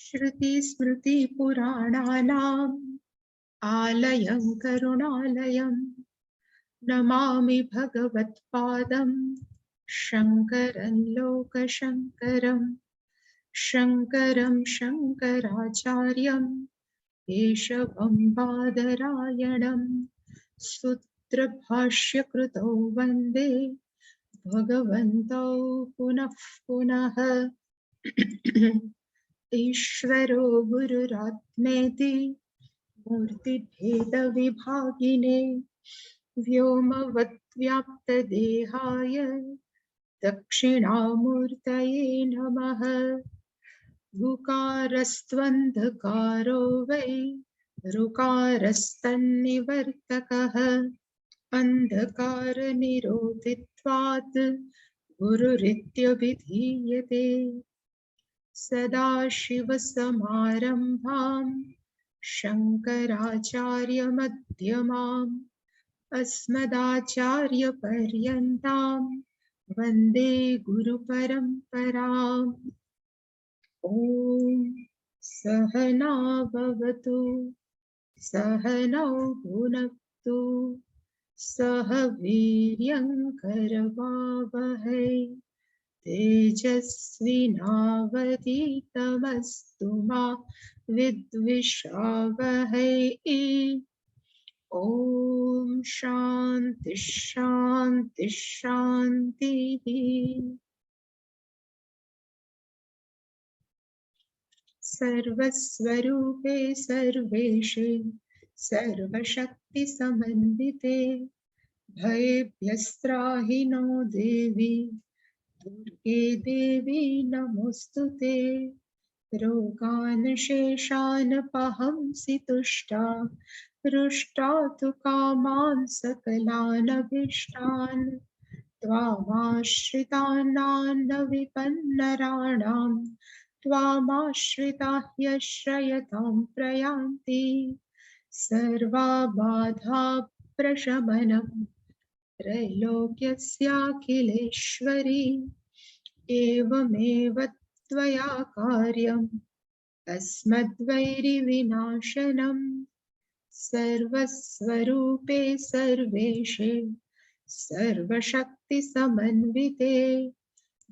श्रुतिस्मृतिपुराणानाम् आलयं करुणालयं नमामि भगवत्पादं शङ्करं लोकशङ्करं शङ्करं शङ्कराचार्यं केशवं बादरायणं सूत्रभाष्यकृतौ वन्दे भगवन्तौ पुनः पुनः। ईश्वरो गुरुरात्मेति मूर्तिभेदविभागिने व्योमवद्व्याप्तदेहाय दक्षिणामूर्तये नमः। ऋकारस्त्वन्धकारो वै ऋकारस्तन्निवर्तकः अन्धकारनिरोधित्वात् गुरुरित्यभिधीयते। सदाशिवसमारम्भां शङ्कराचार्यमध्यमाम् अस्मदाचार्यपर्यन्तां वन्दे गुरुपरम्पराम्। ॐ सहना भवतु सहनौ भुनक्तु सह वीर्यङ्करवावहै तेजस्विनावधीतमस्तु मा विद्विषावहै। ॐ शान्ति शान्ति शान्तिः। सर्वस्वरूपे सर्वेशे सर्वशक्तिसमन्विते भयेभ्यस्त्राहि नो देवी दुर्गे देवी नमोऽस्तुते। रोगान् शेषानपहंसि तुष्टा हृष्टा तु कामान् सकलानभीष्टान् त्वामाश्रितानान्न विपन्नराणां त्वामाश्रिता ह्यश्रयतां प्रयान्ति। सर्वाबाधा प्रशमनं त्रैलोक्यस्याखिलेश्वरी एवमेव त्वया कार्यम् अस्मद्वैरिविनाशनम्। सर्वस्वरूपे सर्वेशे सर्वशक्तिसमन्विते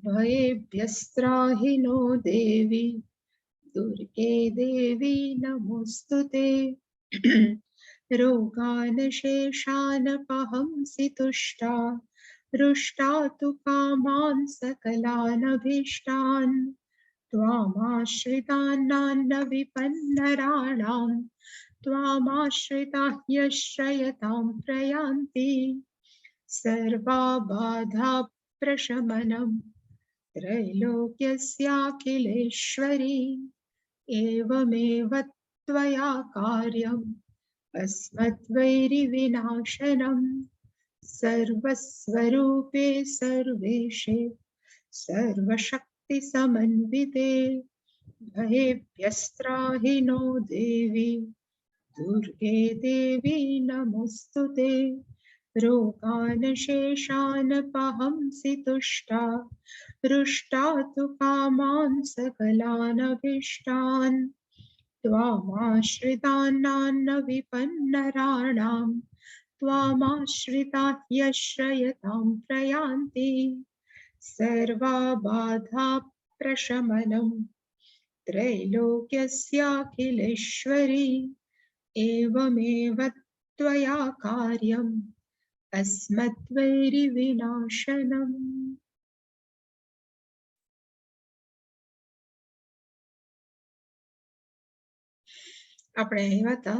भयेभ्यस्त्राहि नो देवी दुर्गे देवी नमोऽस्तुते। रोगान् शेषानपहंसि तुष्टा हृष्टा तु कामान् सकलानभीष्टान् त्वामाश्रितानान्न विपन्नराणां त्वामाश्रिता ह्यश्रयतां प्रयान्ति। सर्वाबाधा प्रशमनं त्रैलोक्यस्याखिलेश्वरी एवमेव त्वया कार्यम् अस्मद्वैरिविनाशनम्। सर्वस्वरूपे सर्वेशे सर्वशक्तिसमन्विते भयेभ्यस्त्राहि नो देवी दुर्गे देवी नमोऽस्तुते। रोगान् शेषानपहंसि तुष्टा हृष्टा तु कामान् सकलानभीष्टान् त्वामाश्रितानान्न विपन्नराणां त्वामाश्रिता ह्यश्रयतां प्रयान्ति। सर्वाबाधा प्रशमनं त्रैलोक्यस्याखिलेश्वरी एवमेव त्वया कार्यम् अस्मद्वैरिविनाशनम्। આપણે આવ્યા હતા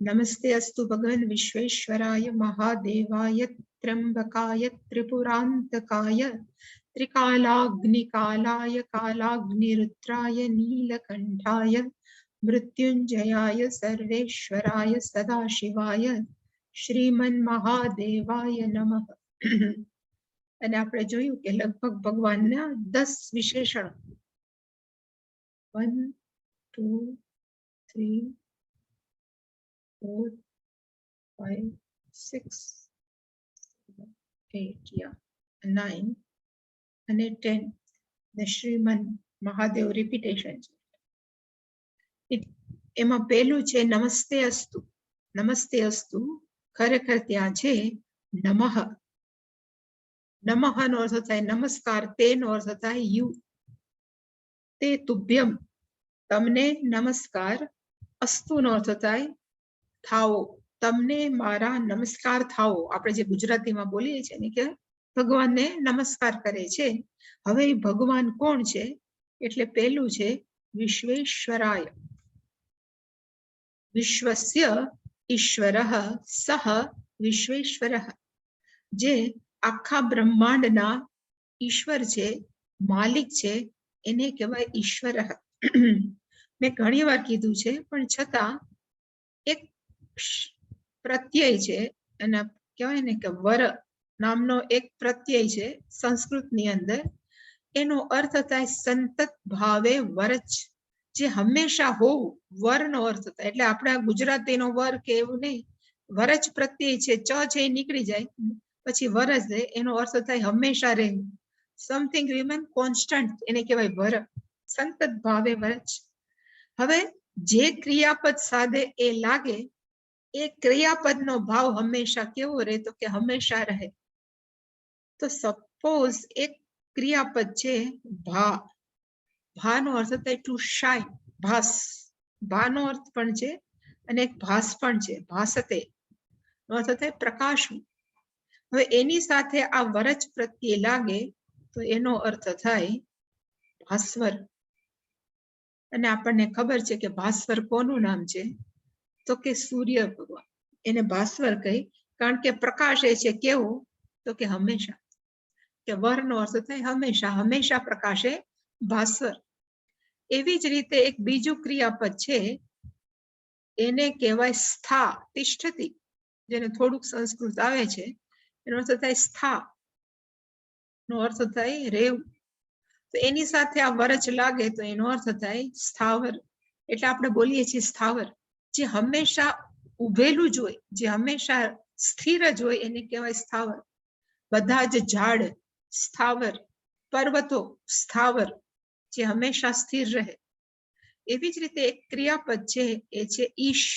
નમસ્તે અસ્તુ ભગવન વિશ્વેશ્વરાય મહાદેવાય ત્ર્યંબકાય ત્રિપુરાંતકાય ત્રિકાલાગ્નિકાલાય કાલાગ્નિરુદ્રાય નીલકંઠાય મૃત્યુંજયાય સર્વેશ્વરાય સદાશિવાય શ્રીમન મહાદેવાય નમઃ. અને આપણે જોયું કે લગભગ ભગવાનના 10 વિશેષણ 1 2 3 4 5 6 8 9 અને 10 ને શ્રીમન મહાદેવ રિપીટેશન છે. એમાં પહેલું છે નમસ્તે અસ્તુ. નમસ્તે અસ્તુ ખરેખર ત્યાં છે નમઃ. નમઃ નો અર્થ થાય નમસ્કાર, તેનો અર્થ થાય યુ, તે તુભ્યમ, તમને નમસ્કાર. અસ્તુ નો અર્થ થાય થાઓ, તમને મારા નમસ્કાર થાઓ. આપણે જે ગુજરાતીમાં બોલીએ છીએ ને કે ભગવાનને નમસ્કાર કરે છે. હવે ભગવાન કોણ છે? એટલે પહેલું છે વિશ્વેશ્વરાય. વિશ્વસ્ય ઈશ્વરઃ સહ વિશ્વેશ્વરઃ. જે આખા બ્રહ્માંડના ઈશ્વર છે, માલિક છે, એને કહેવાય ઈશ્વર. મેં ઘણી વાર કીધું છે, પણ છતાં એક પ્રત્યય છે, એના કહેવાય ને કે વર નામનો એક પ્રત્યય છે સંસ્કૃતની અંદર. એનો અર્થ થાય સંતત ભાવે વરચ, જે હંમેશા હોવું. વરનો અર્થ થાય, એટલે આપણા ગુજરાતીનો વર કે એવું નહીં, વરચ પ્રત્યય છે, ચ છે એ નીકળી જાય પછી વરજ રહે, એનો અર્થ થાય હંમેશા રહેવું. સમથિંગ રિમેન કોન્સ્ટન્ટ, એને કહેવાય વર. સંતત ભાવે વરચ. હવે જે ક્રિયાપદ સાધે એ લાગે, એ ક્રિયાપદનો ભાવ હંમેશા કેવો રહે? તો કે હંમેશા રહે. તો સપોઝ એક ક્રિયાપદ છે ભા. ભાનો અર્થ થાય ટુ શાઇન, ભાસ. ભાનો અર્થ પણ છે અને એક ભાસ પણ છે, ભાસતે નો અર્થ થાય પ્રકાશવું. હવે એની સાથે આ વરચ પ્રત્યે લાગે તો એનો અર્થ થાય ભાસ્વર. અને આપણને ખબર છે કે ભાસ્વર કોનું નામ છે? તો કે સૂર્ય ભગવાન. એને ભાસ્વર કહી, કારણ કે પ્રકાશ એ છે કેવો? તો કે હંમેશા. કે વરનો અર્થ થાય હંમેશા, હંમેશા પ્રકાશે ભાસ્વર. એવી જ રીતે એક બીજું ક્રિયાપદ છે, એને કહેવાય સ્થા, તિષ્ઠતિ. જેને થોડુંક સંસ્કૃત આવે છે, એનો અર્થ થાય સ્થા, નો અર્થ થાય રેવ. તો એની સાથે આ વરચ લાગે તો એનો અર્થ થાય સ્થાવર. એટલે આપણે બોલીએ છીએ સ્થાવર, જે હંમેશા ઉભેલું જ હોય, જે હંમેશા સ્થિર જ હોય, એને કહેવાય સ્થાવર. બધા જ ઝાડ સ્થાવર, પર્વતો સ્થાવર, જે હંમેશા સ્થિર રહે. એવી જ રીતે એક ક્રિયાપદ છે, એ છે ઈશ.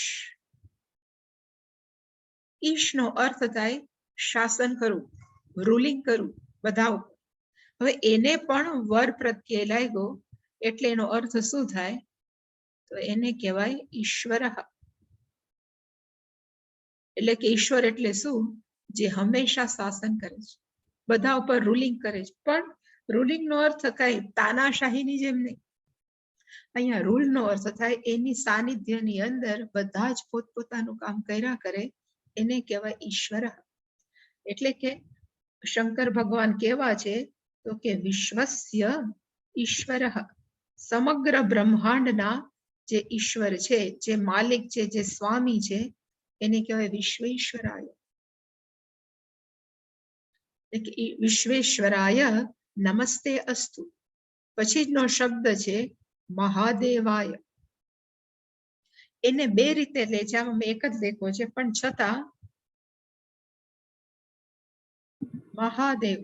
ઈશનો અર્થ થાય શાસન કરવું, રૂલિંગ કરવું બધા ઉપર. હવે એને પણ વર પ્રત્યે લાગ્યો, એટલે એનો અર્થ શું થાય? તો એને કહેવાય ઈશ્વર. એટલે કે ઈશ્વર એટલે શું? જે હંમેશા શાસન કરે છે, બધા ઉપર રૂલિંગ કરે છે. પણ રૂલિંગ નો અર્થ કઈ તાનાશાહીની જેમ નહીં. અહીંયા રૂલ નો અર્થ થાય એની સાનિધ્યની અંદર બધા જ પોતપોતાનું કામ કર્યા કરે, એને કહેવાય ઈશ્વર. એટલે કે શંકર ભગવાન કેવા છે? તો કે વિશ્વસ્ય ઈશ્વર. સમગ્ર બ્રહ્માંડના જે ઈશ્વર છે, જે માલિક છે, જે સ્વામી છે, એને કહેવાય વિશ્વેશ્વરાય. વિશ્વેશ્વરાય નમસ્તે અસ્તુ. પછીનો શબ્દ છે મહાદેવાય. એને બે રીતે લે છે, આમાં મેં એક જ લખ્યો છે, પણ છતાં મહાદેવ.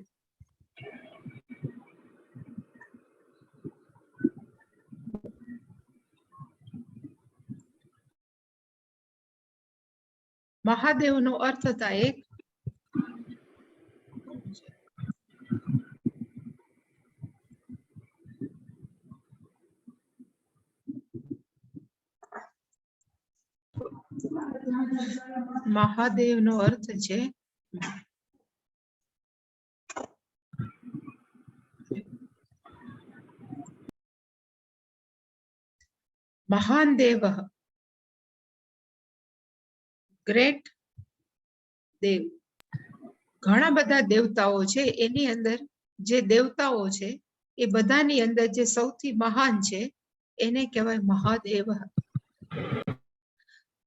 મહાદેવનો અર્થ થાય એક મહાદેવનો અર્થ છે મહાન દેવ, ગ્રેટ દેવ. ઘણા બધા દેવતાઓ છે, એની અંદર જે દેવતાઓ છે એ બધાની અંદર જે સૌથી મહાન છે એને કહેવાય મહાદેવ.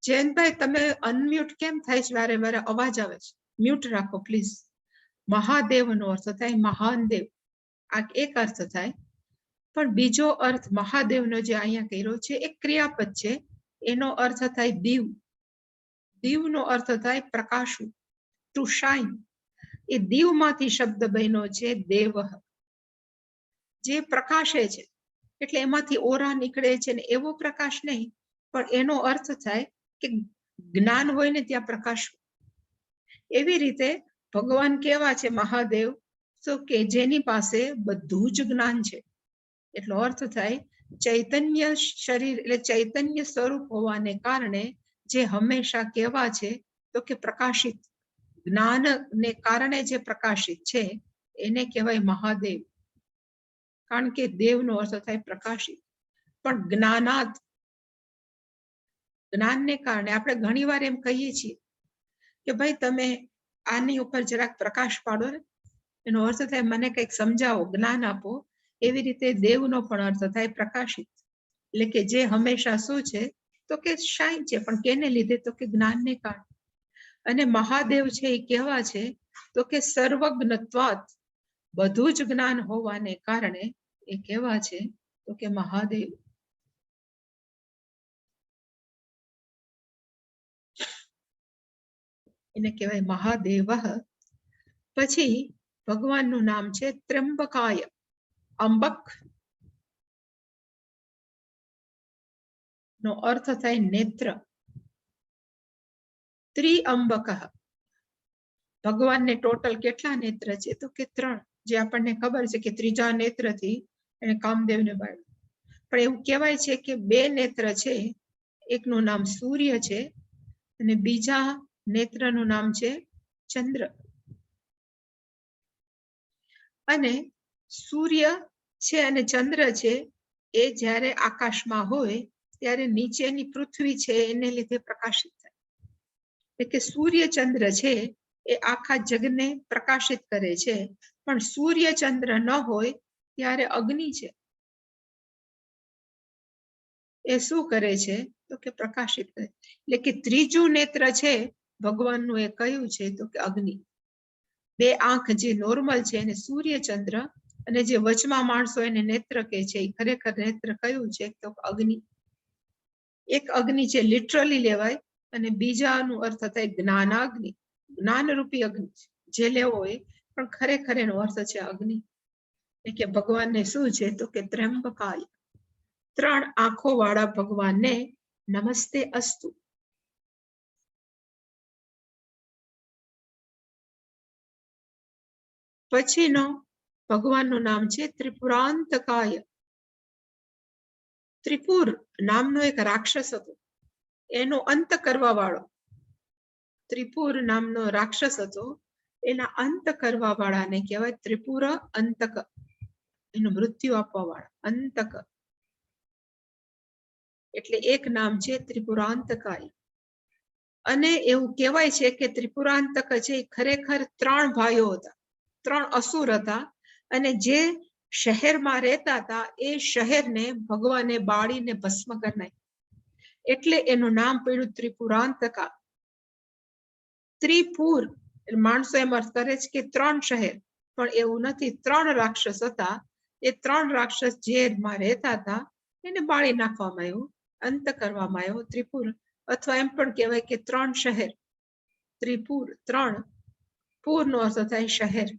જયંતભાઈ, તમે અનમ્યુટ કેમ થાય છે? વારે વારે અવાજ આવે છે, મ્યુટ રાખો પ્લીઝ. મહાદેવનો અર્થ થાય મહાન દેવ, આ એક અર્થ થાય. પણ બીજો અર્થ મહાદેવનો જે અહીંયા કર્યો છે એક ક્રિયાપદ છે, એનો અર્થ થાય દીવ. દીવનો અર્થ થાય પ્રકાશવું, ટુ શાઇન. એ દીવમાંથી શબ્દ બન્યો છે દેવ, જે પ્રકાશે છે. એટલે એમાંથી ઓરા નીકળે છે, ને એવો પ્રકાશ નહીં, પણ એનો અર્થ થાય કે જ્ઞાન હોય ને ત્યાં પ્રકાશ. એવી રીતે ભગવાન કેવા છે મહાદેવ, તો કે જેની પાસે બધું જ જ્ઞાન છે. એટલો અર્થ થાય ચૈતન્ય શરીર એટલે ચૈતન્ય સ્વરૂપ હોવાને કારણે જે હંમેશા કેવા છે તો કે પ્રકાશિત, જ્ઞાન ને કારણે જે પ્રકાશિત છે એને કહેવાય મહાદેવ. કારણ કે દેવનો અર્થ થાય પ્રકાશિત. પણ જ્ઞાનાત, જ્ઞાનને કારણે આપણે ઘણીવાર એમ કહીએ છીએ કે ભાઈ તમે આની ઉપર જરાક પ્રકાશ પાડો ને, એનો અર્થ થાય મને કંઈક સમજાવો, જ્ઞાન આપો. એવી રીતે દેવનો પણ અર્થ થાય પ્રકાશિત, એટલે કે જે હંમેશા શું છે તો કે શાય છે, પણ કેને લીધે તો કે જ્ઞાનને કારણે. અને મહાદેવ છે એ કેવા છે તો કે સર્વજ્ઞત્વાત, બધું જ જ્ઞાન હોવાને કારણે એ કેવા છે તો કે મહાદેવ. એને કહેવાય મહાદેવ. પછી ભગવાનનું નામ છે ત્ર્યંબકાય. અંબક નો અર્થ થાય નેત્ર. ત્રિઅંબક, ભગવાનને ટોટલ કેટલા નેત્ર છે તો કે 3, જે આપણને ખબર છે કે ત્રીજા નેત્રથી એને કામદેવને બાળ્યું. પણ એવું કહેવાય છે કે 2 નેત્ર છે, એકનું નામ સૂર્ય છે અને બીજા નેત્રનું નામ છે ચંદ્ર. અને સૂર્ય છે અને ચંદ્ર છે એ જ્યારે આકાશમાં હોય ત્યારે નીચેની પૃથ્વી છે એને લીધે પ્રકાશિત થાય. એટલે કે સૂર્ય ચંદ્ર છે એ આખા જગને પ્રકાશિત કરે છે, પણ સૂર્ય ચંદ્ર ન હોય ત્યારે અગ્નિ છે એ શું કરે છે તો કે પ્રકાશિત કરે. એટલે કે ત્રીજું નેત્ર છે ભગવાનનું એ કયું છે તો કે અગ્નિ. 2 આંખ જે નોર્મલ છે એને સૂર્ય ચંદ્ર, અને જે વચમાં માણસો એને નેત્ર કહે છે એ ખરેખર નેત્ર કયું છે તો અગ્નિ. એક અગ્નિ છે લિટરલી લેવાય, અને બીજાનું અર્થ થાય જ્ઞાનાગ્નિ, જ્ઞાનરૂપી અગ્નિ જે લેવો હોય, પણ ખરેખર એનો અર્થ છે અગ્નિ. એટલે કે ભગવાનને શું છે તો કે ત્ર્યંબકાય, 3 આંખો વાળા ભગવાનને નમસ્તે અસ્તુ. પછીનો ભગવાનનું નામ છે ત્રિપુરાંતકાય. ત્રિપુર નામનો એક રાક્ષસ હતો, એનો અંત કરવા વાળો. ત્રિપુર નામનો રાક્ષસ હતો, એના અંત કરવા વાળાને કહેવાય ત્રિપુર અંતક, એનું મૃત્યુ આપવા વાળા અંતક. એટલે એક નામ છે ત્રિપુરાંતકાય. અને એવું કહેવાય છે કે ત્રિપુરાંતક છે ખરેખર 3 ભાઈઓ હતા, 3 અસુર હતા, અને જે શહેરમાં રહેતા હતા એ શહેરને ભગવાને બાળીને ભસ્મ કરી નાખ્યું, એટલે એનું નામ પડ્યું ત્રિપુરાંતકા. ત્રિપુર માણસો એમ અર્થ કરે છે કે 3 શહેર, પણ એવું નથી. 3 રાક્ષસ હતા, એ 3 રાક્ષસ જેમાં રહેતા હતા એને બાળી નાખવામાં આવ્યું, અંત કરવામાં આવ્યો ત્રિપુર. અથવા એમ પણ કહેવાય કે 3 શહેર. ત્રિપુર 3, પૂરનો અર્થ થાય શહેર.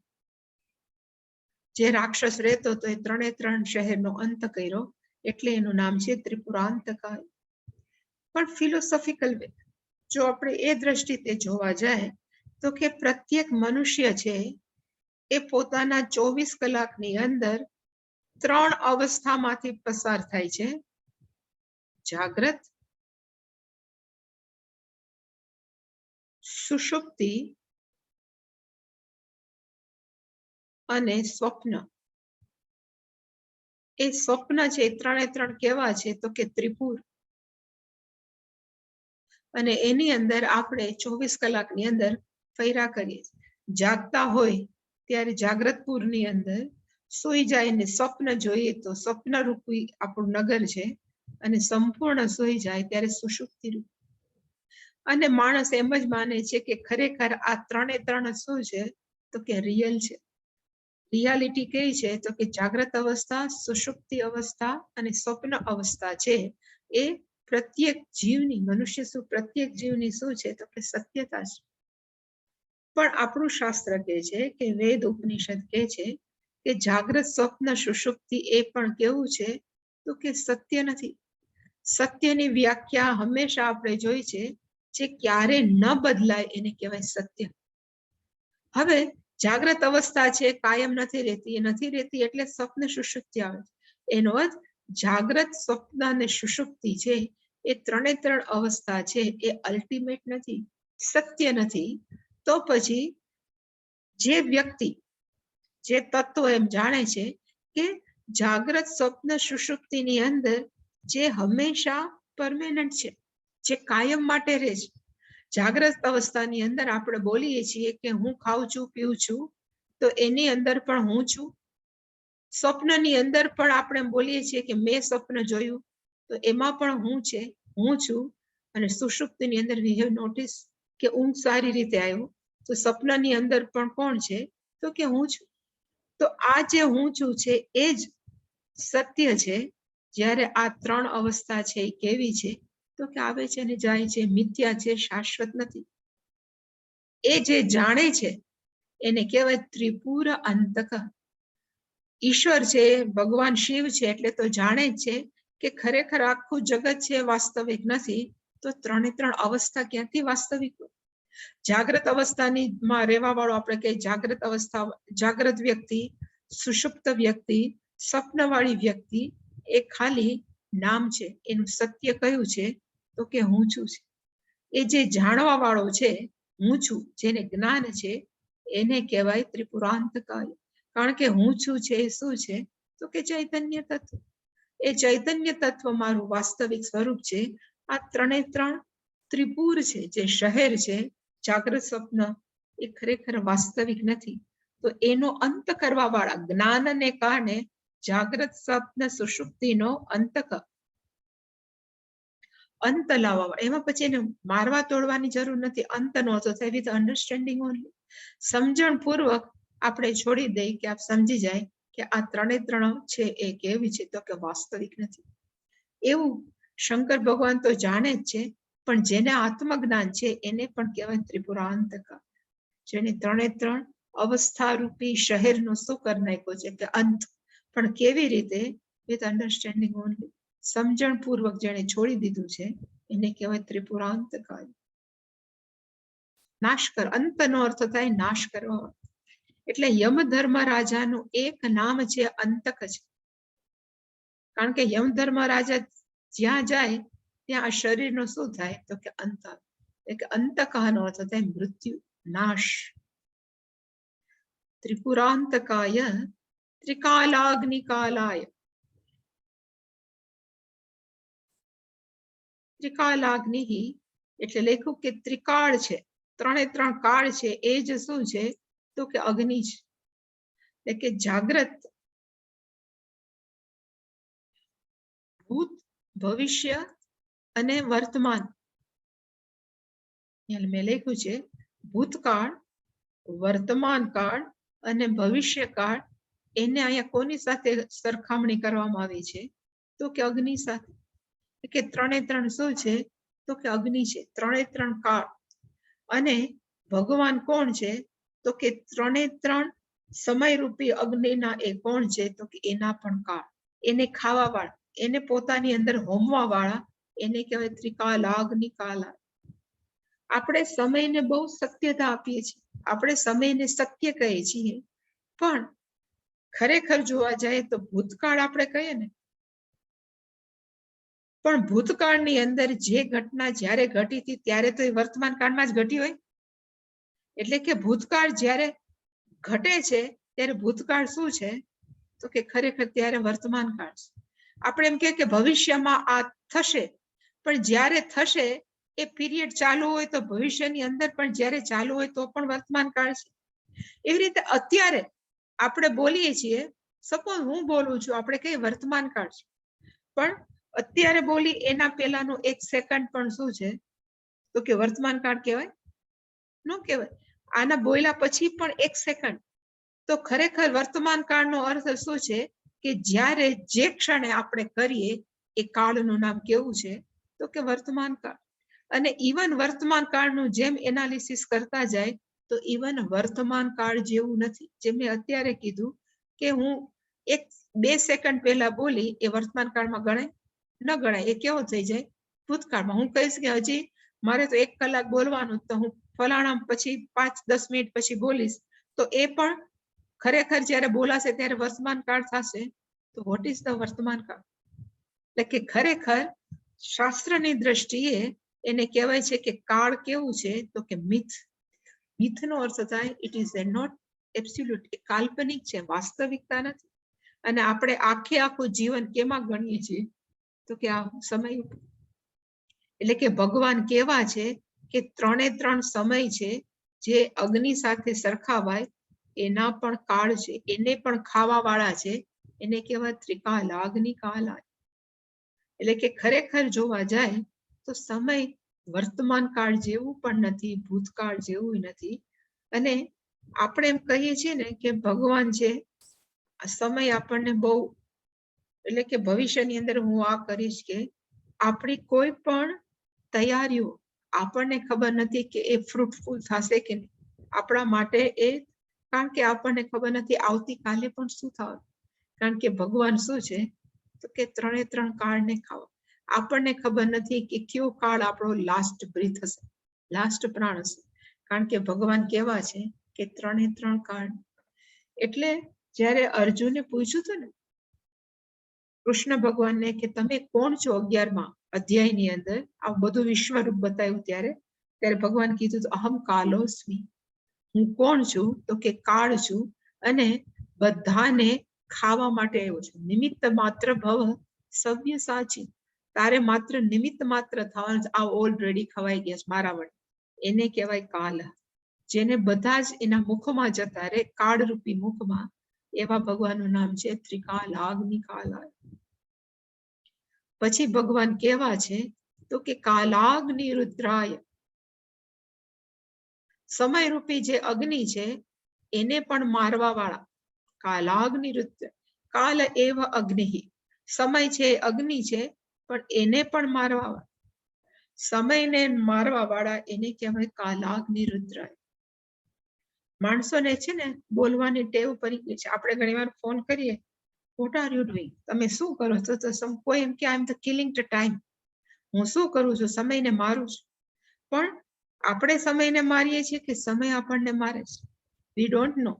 જે રાક્ષસ રહેતો તો એ 3 શહેરનો અંત કર્યો, એટલે એનું નામ છે ત્રિપુરાંતકાય. પણ ફિલોસોફિકલ વે જો આપણે એ દ્રષ્ટિએ જોવા જાય તો કે પ્રત્યેક મનુષ્ય છે એ પોતાના 24 કલાકની અંદર 3 અવસ્થામાંથી પસાર થાય છે: જાગ્રત, સુષુપ્તિ અને સ્વપ્ન. એ સ્વપ્ન છે 3 કેવા છે તો કે ત્રિપુર. અને એની અંદર આપણે 24 કલાકની અંદર ફેરા કરીએ. જાગતા હોય ત્યારે જાગ્રતપુરની અંદર, સૂઈ જાય ને સ્વપ્ન જોઈએ તો સ્વપ્ન રૂપી આપણું નગર છે, અને સંપૂર્ણ સૂઈ જાય ત્યારે સુષુપ્તિ રૂપ. અને માણસ એમ જ માને છે કે ખરેખર આ 3 શું છે તો કે રિયલ છે. રિયાલિટી કઈ છે તો કે જાગ્રત અવસ્થા, સુષુપ્તિ અવસ્થા અને સ્વપ્ન અવસ્થા છે એ પ્રત્યેક જીવની, મનુષ્ય શું પ્રત્યેક જીવની શું છે તો કે સત્યતા છે. પણ આપણું શાસ્ત્ર કહે છે કે વેદ ઉપનિષદ કહે છે કે જાગ્રત, સ્વપ્ન, સુષુપ્તિ એ પણ કેવું છે તો કે સત્ય નથી. સત્યની વ્યાખ્યા હંમેશા આપણે જોઈ છે, જે ક્યારે ન બદલાય એને કહેવાય સત્ય. હવે જાગ્રત અવસ્થા છે કાયમ નથી રહેતી એટલે સ્વપ્ન સુષુપ્તિ આવે. એનો અર્થ જાગ્રત, સ્વપ્ન અને સુષુપ્તિ છે એ ત્રણે ત્રણ અવસ્થા છે એ અલ્ટિમેટ નથી, સત્ય નથી. તો પછી જે વ્યક્તિ, જે તત્વ એમ જાણે છે કે જાગ્રત, સ્વપ્ન, સુષુપ્તિની અંદર જે હંમેશા પરમેનન્ટ છે, જે કાયમ માટે રહે છે. જાગ્રત અવસ્થાની અંદર આપણે બોલીએ છીએ કે હું ખાઉં છું, પીઉં છું, તો એની અંદર પણ હું છું. સ્વપ્નની અંદર પણ આપણે બોલીએ છીએ કે મેં સ્વપ્ન જોયું, તો એમાં પણ હું છે, હું છું. અને સુષુપ્તિની અંદર વી હેવ નોટિસ કે ઊંઘ સારી રીતે આવ્યો, તો સ્વપ્નની અંદર પણ કોણ છે? તો કે હું છું. તો આ જે હું છું છે એ જ સત્ય છે. જ્યારે આ ત્રણ અવસ્થા છે એ કેવી છે? તો કે આવે છે ને જાય છે, મિથ્યા છે, શાશ્વત નથી. એ જે જાણે છે એને કહેવાય ત્રિપુર અંતક. ઈશ્વર છે, ભગવાન શિવ છે, એટલે તો જાણે જ છે કે ખરેખર આખું જગત છે વાસ્તવિક નથી. તો ત્રણે ત્રણ અવસ્થા ક્યાંથી વાસ્તવિક હોય? જાગ્રત અવસ્થાની માં રહેવા વાળો આપણે કહીએ જાગ્રત અવસ્થા, જાગ્રત વ્યક્તિ, સુષુપ્ત વ્યક્તિ, સ્વપ્નવાળી વ્યક્તિ, એ ખાલી નામ છે. એનું સત્ય કયું છે? તો કે હું છું છે. એ જે જાણવા વાળો છે, હું છું, જેને જ્ઞાન છે, એને કહેવાય ત્રિપુરાંતકાય. કારણ કે હું છું છે એ શું છે? તો કે ચૈતન્ય તત્વ. એ ચૈતન્ય તત્વ મારું વાસ્તવિક સ્વરૂપ છે. આ ત્રણે ત્રણ ત્રિપુર છે, જે શહેર છે, જાગ્રત, સ્વપ્ન, એ ખરેખર વાસ્તવિક નથી. તો એનો અંત કરવા વાળા જ્ઞાનને કારણે જાગ્રત, સ્વપ્ન, સુષુપ્તિનો અંત લાવવા, એમાં પછી એને મારવા તોડવાની જરૂર નથી. અંતનો અર્થ થાય વિથ અન્ડરસ્ટેન્ડિંગ ઓનલી. સમજણ પૂર્વક આપણે છોડી દઈ કે આપ સમજી જાય કે આ ત્રણે ત્રણ છે એ કેવી છે? તો કે વાસ્તવિક નથી. એવું શંકર ભગવાન તો જાણે જ છે, પણ જેને આત્મજ્ઞાન છે એને પણ કહેવાય ત્રિપુરાંતકા. જેને ત્રણે ત્રણ અવસ્થા રૂપી શહેરનો શું કરી નાખ્યો છે કે અંત. પણ કેવી રીતે? With understanding only. સમજણ પૂર્વક જેને છોડી દીધું છે એને કહેવાય ત્રિપુરાંતકાય. નાશ કર, અંતનો અર્થ થાય નાશ કરવા. એટલે યમ ધર્મરાજાનું એક નામ છે અંતક છે. કારણ કે યમ ધર્મરાજા જ્યાં જાય ત્યાં આ શરીરનો શું થાય? તો કે અંત. એટલે અંતકનો અર્થ થાય મૃત્યુ, નાશ. ત્રિપુરાંતકાય ત્રિકાલાગ્નિકાલાય. ત્રિકાલાગ્નિ એટલે લખ્યું કે ત્રિકાળ છે, ત્રણે ત્રણ કાળ છે. એ જ શું છે? તો કે અગ્નિ છે. એટલે કે જાગ્રત, ભૂત, ભવિષ્ય અને વર્તમાન. મેં લખ્યું છે ભૂતકાળ, વર્તમાન કાળ અને ભવિષ્ય કાળ. એને અહીંયા કોની સાથે સરખામણી કરવામાં આવી છે? તો કે અગ્નિ સાથે. કે ત્રણે ત્રણ શું છે? તો કે અગ્નિ છે. ત્રણે ત્રણ કાળ. અને ભગવાન કોણ છે? તો કે ત્રણે ત્રણ સમયરૂપી અગ્નિના એ કોણ છે? તો કે એના પણ કાળ. એને ખાવા વાળા, એને પોતાની અંદર હોમવા વાળા, એને કહેવાય ત્રિકાલાગ્નિ કાલા. આપણે સમયને બહુ સત્યતા આપીએ છીએ, આપણે સમયને સત્ય કહીએ છીએ, પણ ખરેખર જોવા જાય તો ભૂતકાળ આપણે કહીએ ને, પણ ભૂતકાળની અંદર જે ઘટના જ્યારે ઘટી હતી ત્યારે તો એ વર્તમાન કાળમાં જ ઘટી હોય. એટલે કે ભૂતકાળ જ્યારે ઘટે છે ત્યારે ભૂતકાળ શું છે? તો કે ખરેખર ત્યારે વર્તમાન કાળ છે. આપણે એમ કે ભવિષ્યમાં આ થશે, પણ જ્યારે થશે એ પીરિયડ ચાલુ હોય તો ભવિષ્યની અંદર પણ જ્યારે ચાલુ હોય તો પણ વર્તમાન કાળ છે. એવી રીતે અત્યારે આપણે બોલીએ છીએ, સપોઝ હું બોલું છું, આપણે કહીએ વર્તમાન કાળ છે, પણ અત્યારે બોલી એના પહેલાનું એક સેકન્ડ પણ શું છે? તો કે વર્તમાન કાળ કહેવાય? ન કહેવાય. આના બોલ્યા પછી પણ એક સેકન્ડ. તો ખરેખર વર્તમાન કાળનો અર્થ શું છે? કે જ્યારે જે ક્ષણે આપણે કરીએ એ કાળનું નામ કેવું છે? તો કે વર્તમાન કાળ. અને ઇવન વર્તમાન કાળનું જેમ એનાલિસિસ કરતા જાય તો ઇવન વર્તમાન કાળ જેવું નથી. જેમ મેં અત્યારે કીધું કે હું 1-2 સેકન્ડ પહેલા બોલી, એ વર્તમાન કાળમાં ગણાય? ન ગણાય, એ કેવો થઈ જાય ભૂતકાળમાં. હું કહીશ કે હજી મારે તો 1 કલાક બોલવાનું, તો હું ફલાણા પછી 5-10 મિનિટ પછી બોલીશ, તો એ પણ ખરેખર જ્યારે બોલાશે ત્યારે વર્તમાન કાળ થશે. તો વોટ ઇઝ ધ વર્તમાન કાળ? એટલે કે ખરેખર શાસ્ત્રની દ્રષ્ટિએ એને કહેવાય છે કે કાળ કેવું છે, તો કે મિથ. મિથનો અર્થ થાય ઇટ ઇઝ નોટ એબ્સોલ્યુટ, એ કાલ્પનિક છે, વાસ્તવિકતા નથી. અને આપણે આખું જીવન કેમાં ગણીએ છીએ, તો કે આ સમય ઉપર. એટલે કે ભગવાન કેવા છે કે 3 સમય છે, જે અગ્નિ સાથે સરખાવાય એના પણ કાળ છે, એને પણ ખાવા વાળા છે, એને કહેવાય ત્રિકાલ, અગ્નિ કાલ. એટલે કે ખરેખર જોવા જાય તો સમય વર્તમાન કાળ જેવું પણ નથી, ભૂતકાળ જેવું નથી. અને આપણે એમ કહીએ છીએ ને કે ભગવાન છે, સમય આપણને બહુ, એટલે કે ભવિષ્યની અંદર હું આ કરીશ, કે આપણી કોઈ પણ તૈયારીઓ આપણને ખબર નથી કે એ ફ્રૂટફુલ થશે કે નહીં આપણા માટે. એ કારણ કે આપણને ખબર નથી આવતીકાલે પણ શું થવાનું. કારણ કે ભગવાન શું છે, તો કે 3 કાળને ખાવા. આપણને ખબર નથી કે કયો કાળ આપણો લાસ્ટ બ્રીથ હશે, લાસ્ટ પ્રાણ હશે. કારણ કે ભગવાન કેવા છે કે 3 કાળ. એટલે જ્યારે અર્જુને પૂછ્યું હતું ને કૃષ્ણ ભગવાનને કે તમે કોણ છો, 11મા અધ્યાયની અંદર આ બધું વિશ્વરૂપ બતાવ્યું, ત્યારે ભગવાન કીધું અહમ કાલોસ્મી, હું કોણ છું, તો કે કાળ છું, અને બધાને ખાવા માટે આવ્યો છું. નિમિત્ત માત્ર ભવ સવ્ય સાચી, તારે માત્ર નિમિત્ત માત્ર થવાનું, આ ઓલરેડી ખવાઈ ગયા છે મારા વડે. એને કહેવાય કાલ, જેને બધા જ એના મુખમાં જતા રે, કાળરૂપી મુખમાં. એવા ભગવાનનું નામ છે ત્રિકાલ, અગ્નિ કાલ. પછી ભગવાન કેવા છે, તો કે કાલાગ્નિ રુદ્રાય, સમયરૂપી જે અગ્નિ છે એને પણ મારવા વાળા. કાલાગ્નિ રુદ્ર, કાલ એવ અગ્નિ, સમય છે અગ્નિ છે, પણ એને પણ મારવા વાળા, સમયને મારવા વાળા, એને કહેવાય કાલાગ્નિ રુદ્રાય. માણસોને છે ને બોલવાની ટેવ પડી ગઈ છે. આપણે ઘણી વાર ફોન કરીએ, વોટ આર યુ ડુઈંગ, તમે શું કરો છો, તો કોઈ એમ કે I am the killing the time, હું શું કરું છું, સમયને મારું છું. પણ આપણે સમયને મારીએ છીએ કે સમય આપણને મારે છે? We don't know.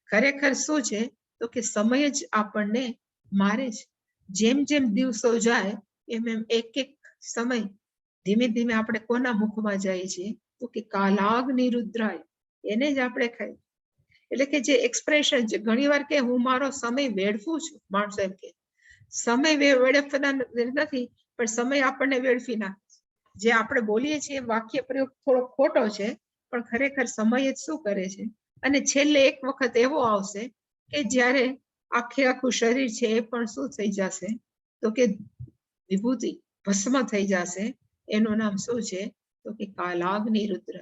ખરેખર શું છે, તો કે સમય જ આપણને મારે છે. જેમ જેમ દિવસો જાય એમ એમ એક સમય ધીમે ધીમે આપણે કોના મુખમાં જાય છે, તો કે કાલાગ્નિ રુદ્રાય, એને જ આપણે ખાઈ. એટલે કે જે એક્સપ્રેશન છે, ઘણી વાર કે હું મારો સમય વેડફું છું, માણસો એમ કે સમય વેડફતા નથી, પણ સમય આપણને વેડફી નાખે. જે આપણે બોલીએ છીએ વાક્ય પ્રયોગ થોડો ખોટો છે, પણ ખરેખર સમય જ શું કરે છે. અને છેલ્લે એક વખત એવો આવશે કે જ્યારે આખું શરીર છે એ પણ શું થઈ જશે, તો કે વિભૂતિ, ભસ્મ થઈ જશે. એનું નામ શું છે, તો કે કાલાગ્નિ રુદ્ર.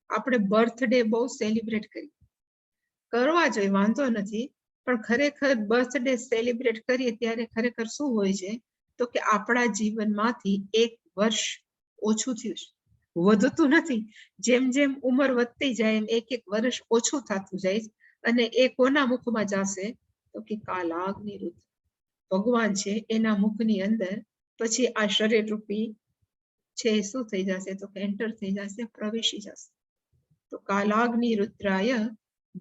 આપણે બર્થડે બહુ સેલિબ્રેટ કરીએ, કરવા જોઈએ, વાંધો નથી, પણ ખરેખર બર્થડે સેલિબ્રેટ કરીએ ત્યારે ખરેખર શું હોય છે, તો કે આપણા જીવનમાંથી 1 વર્ષ ઓછું થયું છે, વધતું નથી. જેમ જેમ ઉંમર વધતી જાય એમ 1 વર્ષ ઓછું થતું જાય. અને એ કોના મુખમાં જશે, તો કે કાલાગ્નિ રુદ્ર. ભગવાન છે એના મુખની અંદર પછી આ શરીર રૂપી છે શું થઈ જશે, તો કે એન્ટર થઈ જશે, પ્રવેશી જશે. તો કાલાગ્નિ રુદ્રાય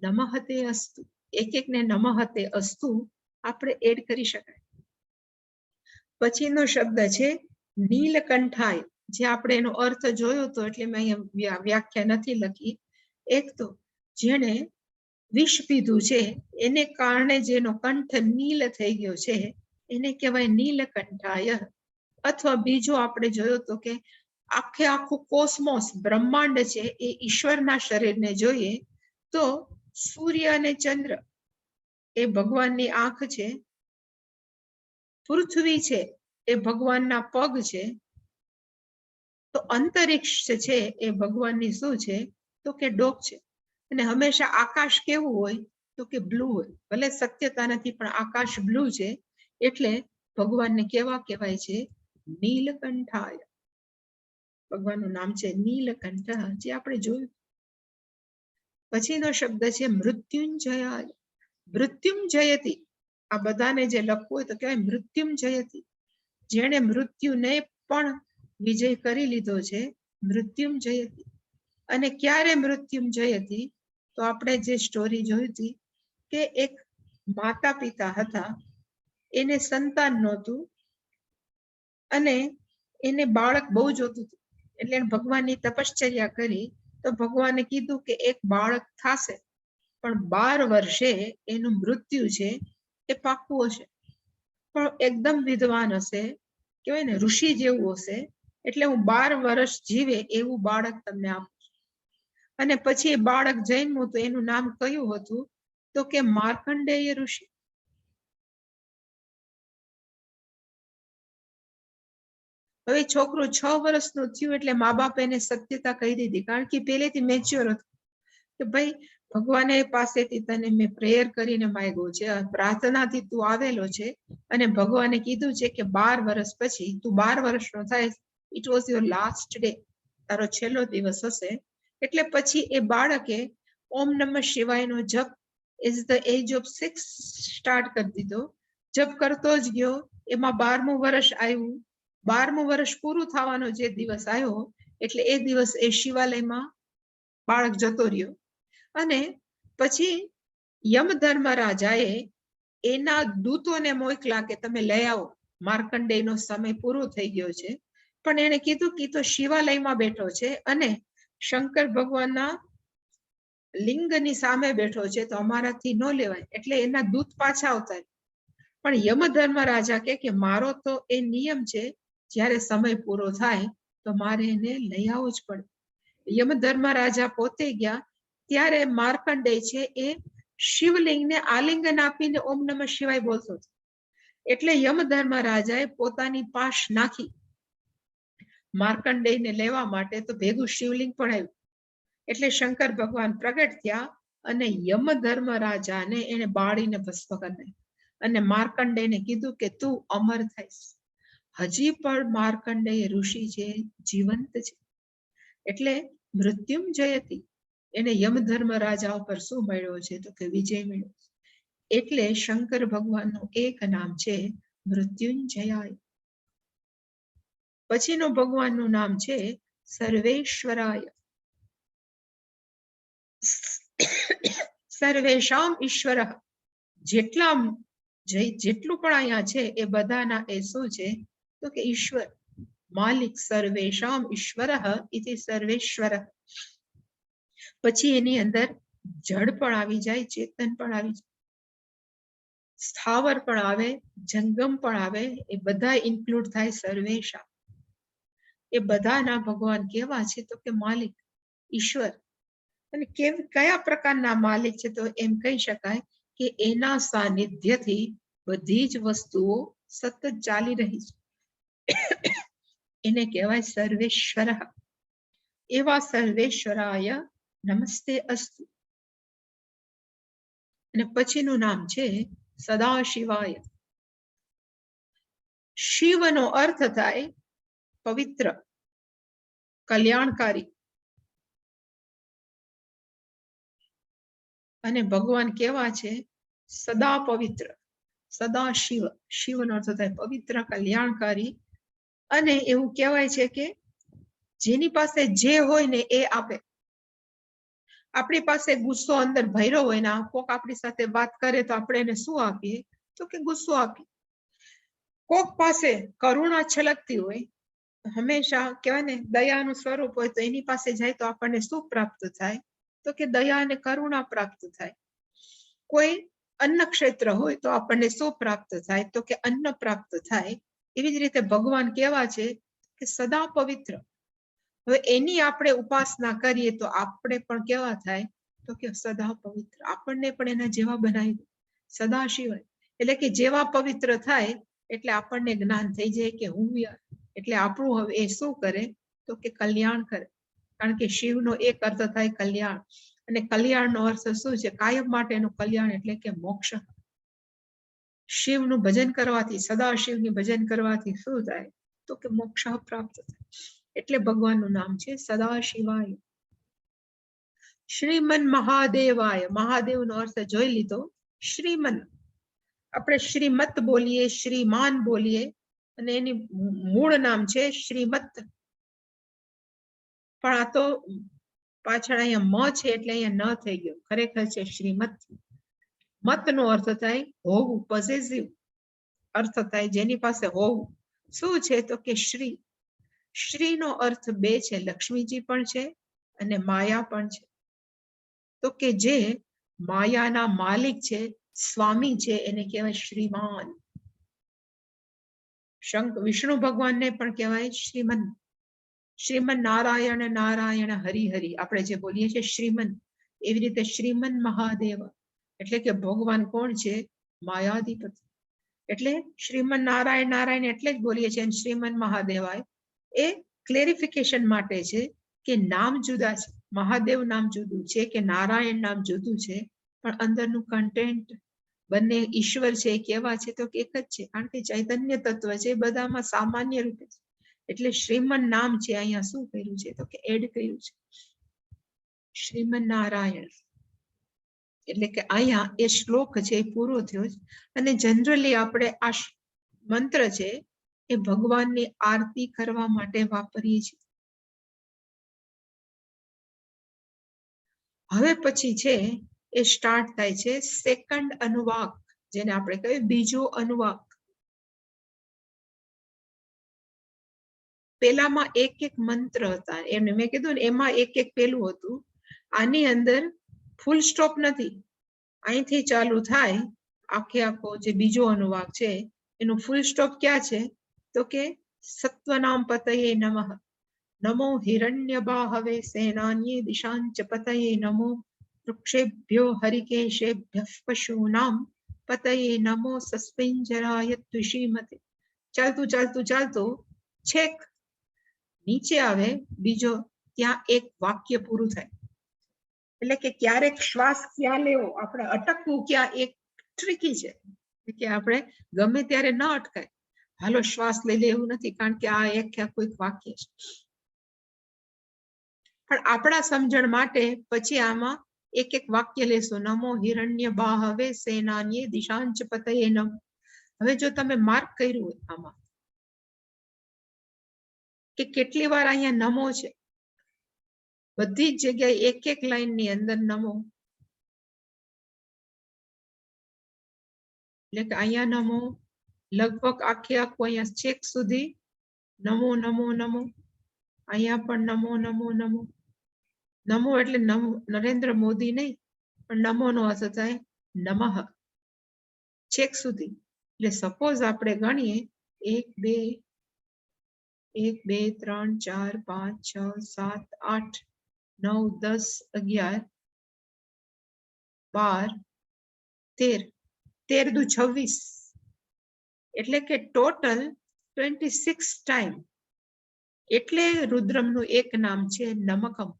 નમઃતે અસ્તુ, એકને નમઃતે અસ્તુ આપણે એડ કરી શકાય. પછીનો શબ્દ છે નીલકંઠાય, જે આપણે એનો અર્થ જોયો તો એટલે મેં અહીંયા વ્યાખ્યા નથી લખી. એક તો જેણે વિષ પીધું છે એને કારણે જેનો કંઠ નીલ થઈ ગયો છે એને કહેવાય નીલકંઠાય. અથવા બીજો આપણે જોયો તો કે આખું કોસ્મોસ, બ્રહ્માંડ છે એ ઈશ્વરના શરીરને જોઈએ તો સૂર્ય અને ચંદ્ર એ ભગવાનની આંખ છે, પૃથ્વી છે એ ભગવાનના પગ છે, તો અંતરિક્ષ છે એ ભગવાનની શું છે, તો કે ડોક છે. અને હંમેશા આકાશ કેવું હોય, તો કે બ્લુ હોય. ભલે સત્યતા નથી પણ આકાશ બ્લુ છે, એટલે ભગવાનને કેવા કહેવાય છે, નીલકંઠાય. ભગવાનનું નામ છે નીલકંઠ, જે આપણે જોયું. પછીનો શબ્દ છે મૃત્યુંજય. મૃત્યુંજયતી, આ બધાને જે લખવું હોય તો કહેવાય મૃત્યુંજયતી. જેણે મૃત્યુને પણ વિજય કરી લીધો છે, મૃત્યુંજય હતી. અને ક્યારે મૃત્યુંજય હતી? તો આપણે જે સ્ટોરી જોઈ હતી કે એક માતા પિતા હતા, એને સંતાન નહોતું અને એને બાળક બહુ જોતું હતું. એટલે ભગવાનની તપશ્ચર્યા કરી તો ભગવાને કીધું કે એક બાળક થશે, પણ 12 વર્ષે એનું મૃત્યુ છે એ પાક્કું હશે. પણ એકદમ વિદ્વાન હશે, કહેવાય ને ઋષિ જેવું હશે, એટલે હું 12 વર્ષ જીવે એવું બાળક તમને આપું. અને પછી એ બાળક જન્મ્યું તો એનું નામ કયું હતું? તો કે માર્કંડેય ઋષિ. હવે છોકરું 6 વર્ષનું થયું એટલે મા બાપ એને સત્યતા કહી દીધી, કારણ કે પહેલેથી મેચ્યોર હતું કે ભાઈ ભગવાને પાસેથી તને મેં પ્રેયર કરીને માંગ્યો છે, પ્રાર્થનાથી તું આવેલો છે, અને ભગવાને કીધું છે કે 12 વર્ષ પછી તું 12 વર્ષનો થાય, it was your last day, તારો છેલ્લો દિવસ હશે. એટલે પછી એ બાળકે ઓમ નમઃ શિવાયનો જપ is the age of 6 start કરી દીધો. જપ કરતો જ ગયો, એમાં 12મું વર્ષ આવ્યું. 12મું વર્ષ પૂરું થવાનો જે દિવસ આવ્યો એટલે એ દિવસ એ શિવાલયમાં બાળક જતો રહ્યો. અને પછી યમધર્મરાજાએ એના દૂતોને મોકલા કે તમે લઈ આવો, માર્કંડેયનો સમય પૂરો થઈ ગયો છે. પણ એને કીધું કે તો શિવાલયમાં બેઠો છે અને શંકર ભગવાનના લિંગની સામે બેઠો છે, તો અમારાથી ન લેવાય. એટલે એના દૂત પાછા આવતા. પણ યમધર્મરાજા કે મારો તો એ નિયમ છે, જ્યારે સમય પૂરો થાય તો મારે એને લઈ આવવો જ પડે. યમધર્મરાજા પોતે ગયા, ત્યારે માર્કંડેય છે એ શિવલિંગને આલિંગન આપીને ઓમ નમઃ શિવાય બોલતો હતો. એટલે યમધર્મરાજાએ પોતાની પાશ નાખી માર્કંડેયને લેવા માટે, તો ભેગું શિવલિંગ પણ આવ્યું. એટલે શંકર ભગવાન પ્રગટ થયા અને યમધર્મરાજાને એને બાળીને ભસ્મ કરી નાખ્યો. અને માર્કંડેયને કીધું કે તું અમર થઈશ. હજી પણ માર્કંડેય ઋષિ છે, જીવંત છે. એટલે મૃત્યુંજય હતી. એને યમધર્મરાજા ઉપર શું મળ્યો છે? તો કે વિજય મળ્યો. એટલે શંકર ભગવાનનું એક નામ છે મૃત્યુંજયાય. પછીનું ભગવાનનું નામ છે સર્વેશ્વરાય. સર્વેશામ ઈશ્વર. જેટલું પણ અહીંયા છે એ બધાના એ શું છે? તો કે ઈશ્વર, માલિક. સર્વેશામ ઈશ્વર ઇતિ સર્વેશ્વર. પછી એની અંદર જડ પણ આવી જાય, ચેતન પણ આવી જાય, સ્થાવર પણ આવે, જંગમ પણ આવે, એ બધા ઇન્ક્લુડ થાય સર્વેશામ. એ બધાના ભગવાન કેવા છે? તો કે માલિક, ઈશ્વર. અને કયા પ્રકારના માલિક છે? તો એમ કહી શકાય કે એના સાનિધ્યથી બધી જ વસ્તુઓ સતત ચાલી રહી છે. એને કહેવાય સર્વેશ્વર. એવા સર્વેશ્વરાય નમસ્તે અસ્તુ. અને પછીનું નામ છે સદાશિવાય. શિવનો અર્થ થાય પવિત્ર, કલ્યાણકારી. અને ભગવાન કેવા છે? સદા પવિત્ર. સદા શિવ. શિવનો અર્થ થાય પવિત્ર, કલ્યાણકારી. અને એવું કહેવાય છે કે જેની પાસે જે હોય ને એ આપે. આપણી પાસે ગુસ્સો અંદર ભર્યો હોય ને કોક આપણી સાથે વાત કરે તો આપણે એને શું આપીએ? તો કે ગુસ્સો આપીએ. કોક પાસે કરુણા છલકતી હોય, હંમેશા કહેવાય ને દયાનું સ્વરૂપ હોય, તો એની પાસે જાય તો આપણને શું પ્રાપ્ત થાય? તો કે દયા અને કરુણા પ્રાપ્ત થાય. કોઈ અન્ન ક્ષેત્ર હોય તો આપણને શું પ્રાપ્ત થાય? તો કે અન્ન પ્રાપ્ત થાય. એવી જ રીતે ભગવાન કેવા છે? કે સદા પવિત્ર. હવે એની આપણે ઉપાસના કરીએ તો આપણે પણ કેવા થાય? તો કે સદા પવિત્ર. આપણને પણ એના જેવા બનાવી દે. સદા શિવાય એટલે કે જેવા પવિત્ર થાય એટલે આપણને જ્ઞાન થઈ જાય કે હું એટલે આપણું હવે એ શું કરે? તો કે કલ્યાણ કરે. કારણ કે શિવનો એક અર્થ થાય કલ્યાણ, અને કલ્યાણનો અર્થ શું છે? કાયમ માટેનું કલ્યાણ, એટલે કે મોક્ષ. શિવનું ભજન કરવાથી, સદા શિવનું ભજન કરવાથી શું થાય? તો કે મોક્ષ પ્રાપ્ત થાય. એટલે ભગવાનનું નામ છે સદા શિવાય. શ્રીમન મહાદેવાય. મહાદેવનો અર્થ જોઈ લીધો. શ્રીમન આપણે શ્રીમત બોલીએ, શ્રીમાન બોલીએ, અને એની મૂળ નામ છે શ્રીમત. પણ આ તો પાછળ અહીંયા મ છે એટલે અહીંયા ન થઈ ગયો, ખરેખર છે શ્રીમત. મત નો અર્થ થાય હોવું, પોઝેસિવ અર્થ થાય જેની પાસે હોવું. શું છે તો કે શ્રી. શ્રીનો અર્થ બે છે, લક્ષ્મીજી પણ છે અને માયા પણ છે. તો કે જે માયાના માલિક છે, સ્વામી છે, એને કહેવાય શ્રીમાન. વિષ્ણુ ભગવાનને પણ કહેવાય શ્રીમન. શ્રીમન નારાયણ નારાયણ હરિ હરિ, આપણે જે બોલીએ છીએ શ્રીમન, એવી રીતે શ્રીમન મહાદેવ એટલે કે ભગવાન કોણ છે? માયાધિપતિ. એટલે શ્રીમન નારાયણ નારાયણ એટલે જ બોલીએ છીએ શ્રીમન મહાદેવાય. એ ક્લેરિફિકેશન માટે છે કે નામ જુદા છે, મહાદેવ નામ જુદું છે કે નારાયણ નામ જુદું છે, પણ અંદરનું કન્ટેન્ટ બંને ઈશ્વર છે કેવા છે તો એક જ છે, કારણ કે ચૈતન્ય તત્વ છે, બધામાં સામાન્ય રૂપે છે. એટલે શ્રીમન નામ છે અહીંયા શું કર્યું છે તો કે એડ કર્યું છે શ્રીમન નારાયણ. એટલે કે અહીંયા એ શ્લોક છે એ પૂરો થયો છે. અને જનરલી આપણે આ મંત્ર છે એ ભગવાનની આરતી કરવા માટે વાપરીએ છીએ. હવે પછી છે એ સ્ટાર્ટ થાય છે સેકન્ડ અનુવાક, જેને આપણે કહીએ બીજો અનુવાક. પેલામાં એક એક મંત્ર હતા, એમને મેં કીધું ને એમાં એક એક પેલું હતું. આની અંદર ફૂલ સ્ટોપ નથી, અહીંથી ચાલુ થાય આખે આખો જે બીજો અનુવાક છે એનું ફૂલ સ્ટોપ ક્યાં છે તો કે સત્વનામ પતયે નમઃ, નમો હિરણ્યબાહવે સેનાન્યે દિશાંચ પતયે નમો, વૃક્ષેભ્યો હરિકેશેભ્યઃ પશૂનામ પતયે નમો, સસ્પિંજરાય દ્વિષીમતે. ચાલતું ચાલતું ચાલતું છેક નીચે આવે બીજો, ત્યાં એક વાક્ય પૂરું થાય. એટલે કે ક્યારેક શ્વાસ ક્યાં લેવો, આપણે અટકવું ક્યાં, એક ટ્રિકી છે કે આપણે ગમે ત્યારે ન અટકાય, હાલો શ્વાસ લઈ લે એવું નથી, કારણ કે આ એક કોઈક વાક્ય છે. પણ આપણા સમજણ માટે પછી આમાં એક એક વાક્ય લેશો. નમો હિરણ્ય બાહવે સેનાન્યે દિશાંચ પતયે નમઃ. હવે જો તમે માર્ક કર્યું હોય આમાં કે કેટલી વાર અહીંયા નમો છે, બધી જ જગ્યાએ એક એક લાઈન ની અંદર નમો. એટલે કે અહીંયા નમો, લગભગ આખે આખું અહીંયા છેક સુધી નમો નમો નમો. અહીંયા પણ નમો નમો નમો. નમો એટલે નરેન્દ્ર મોદી નહીં, પણ નમો નો અર્થ થાય નમઃ, છેક સુધી. એટલે સપોઝ આપણે ગણીએ 1 2 3 4 5 6 7 8 9 10 11 12 13, 13 દુ 26, એટલે કે ટોટલ 26 ટાઈમ. એટલે રુદ્રમનું એક નામ છે નમકમ.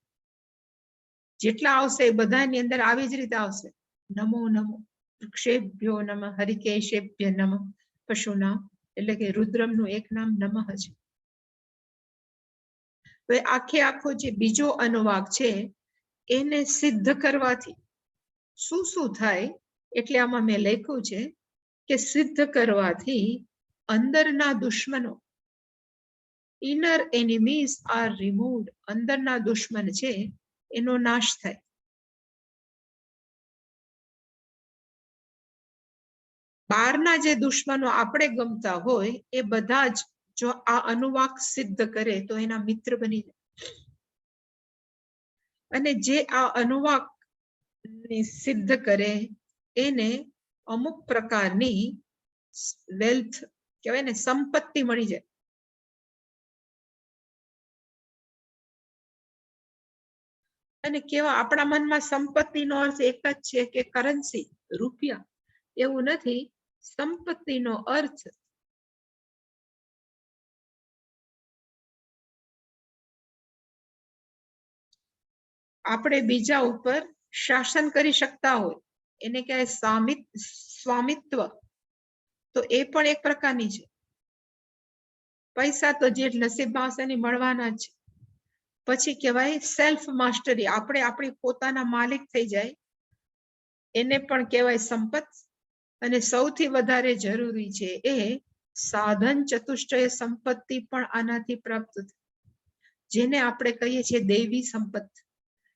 જેટલા આવશે એ બધાની અંદર આવી જ રીતે આવશે. નમો નમો વૃક્ષેભ્યો નમઃ, હરિકેશેભ્ય નમઃ, પશુનામ. એટલે કે રુદ્રમનું એક નામ નમઃ છે. તો આખે આખો જે બીજો અનુવાક છે એને સિદ્ધ કરવાથી શું શું થાય, એટલે આમાં મેં લખ્યું છે કે સિદ્ધ કરવાથી અંદરના દુશ્મનો, ઇનર એનિમીઝ આર રિમૂવ્ડ, અંદરના દુશ્મન છે એનો નાશ થાય. બહારના જે દુશ્મનો આપણે ગમતા હોય એ બધા જ જો આ અનુવાક સિદ્ધ કરે તો એના મિત્ર બની જાય. અને જે આ અનુવાક સિદ્ધ કરે એને અમુક પ્રકારની વેલ્થ કહેવાય ને, સંપત્તિ મળી જાય. અને કેવા આપણા મનમાં સંપત્તિનો અર્થ એક જ છે કે કરન્સી, રૂપિયા. એવું નથી. સંપત્તિનો અર્થ આપણે બીજા ઉપર શાસન કરી શકતા હોય, એને કહેવાય સ્વામિત્વ. તો એ પણ એક પ્રકારની છે. પૈસા તો જે નસીબમાં હશે ને મળવાના જ. પછી કહેવાય સેલ્ફ માસ્ટરી, આપણે આપણી પોતાના માલિક થઈ જાય, એને પણ કહેવાય સંપત. અને સૌથી વધારે જરૂરી છે એ સાધન ચતુષ્ટય સંપત્તિ પણ આનાથી પ્રાપ્ત થાય, જેને આપણે કહીએ છીએ દૈવી સંપત.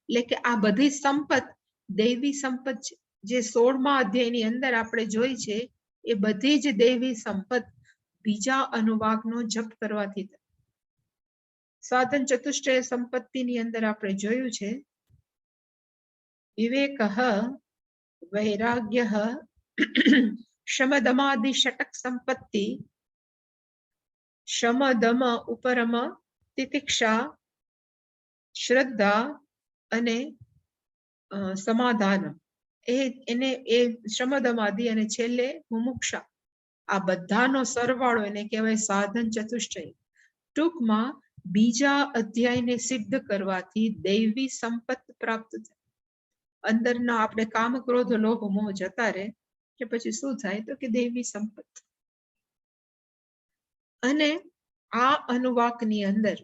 એટલે કે આ બધી સંપત દૈવી સંપત છે. જે 16મા અધ્યાયની અંદર આપણે જોઈ છે એ બધી જ દૈવી સંપત બીજા અનુવાગનો જપ કરવાથી થાય. સાધન ચતુષ્ટય સંપત્તિની અંદર આપણે જોયું છે વિવેકઃ, વૈરાગ્યઃ, શમદમાદિ ષટક સંપત્તિ, શમ દમ ઉપરમ, તિતિક્ષા, શ્રદ્ધા અને સમાધાન. એને શમદમાદિ અને છેલ્લે મુમુક્ષા, આ બધાનો સરવાળો એને કહેવાય સાધન ચતુષ્ટય. ટૂંકમાં બીજા અધ્યાયને સિદ્ધ કરવાથી દૈવી સંપત પ્રાપ્ત થાય. અંદરના આપણે કામ, ક્રોધ, લોભ, મોહ જતા રહે કે પછી શું થાય તો કે દૈવી સંપત. અને આ અનુવાકની અંદર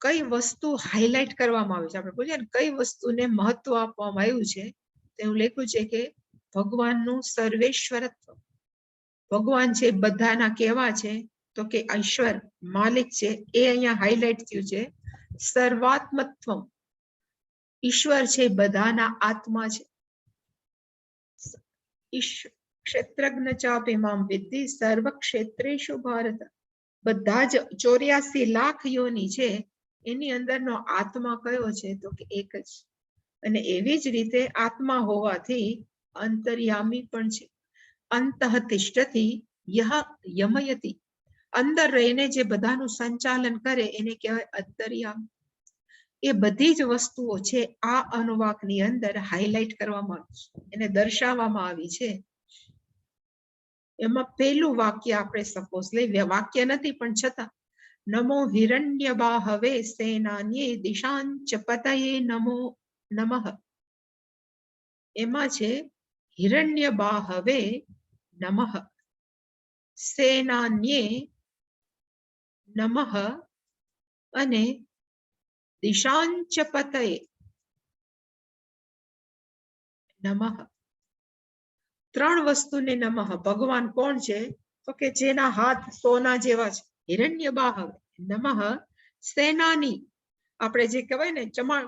કઈ વસ્તુ હાઇલાઇટ કરવામાં આવી છે, આપણે બોલીએ ને કઈ વસ્તુને મહત્વ આપવામાં આવ્યું છે, એવું લખ્યું છે કે ભગવાનનું સર્વેશ્વરત્વ. ભગવાન છે બધાના કેવા છે તો કે ઈશ્વર માલિક છે, એ અહીંયા હાઇલાઇટ થયું છે. સર્વાત્મત્વ, ઈશ્વર છે બધાના આત્મા છે. ક્ષેત્રજ્ઞ ચાપી મામ વિદ્ધિ સર્વ ક્ષેત્રેષુ ભારત. બધા જ 84 લાખ યોની છે એની અંદરનો આત્મા કયો છે તો કે એક જ. અને એવી જ રીતે આત્મા હોવાથી અંતર્યામી પણ છે. અંતઃ તિષ્ઠતિ યહ યમયતિ, અંદર રહીને જે બધાનું સંચાલન કરે એને કહેવાય અંતર્યામી. એ બધી જ વસ્તુઓ છે આ અનુવાકની અંદર હાઇલાઇટ કરવામાં આવી છે, એને દર્શાવવામાં આવી છે. એમાં પહેલું વાક્ય આપણે સપોઝ લઈ, વાક્ય નથી પણ છતાં, નમો હિરણ્ય બાહવે સેનાન્યે દિશાંચ પતયે નમો નમઃ. એમાં છે હિરણ્ય બાહવે નમઃ, સેનાન્યે નમઃ અને દિશાંચ પતયે નમઃ. ત્રણ વસ્તુને નમઃ. ભગવાન કોણ છે તો કે જેના હાથ સોના જેવા છે, હિરણ્ય બાહવે. નમઃ સેનાની, આપણે જે કહેવાય ને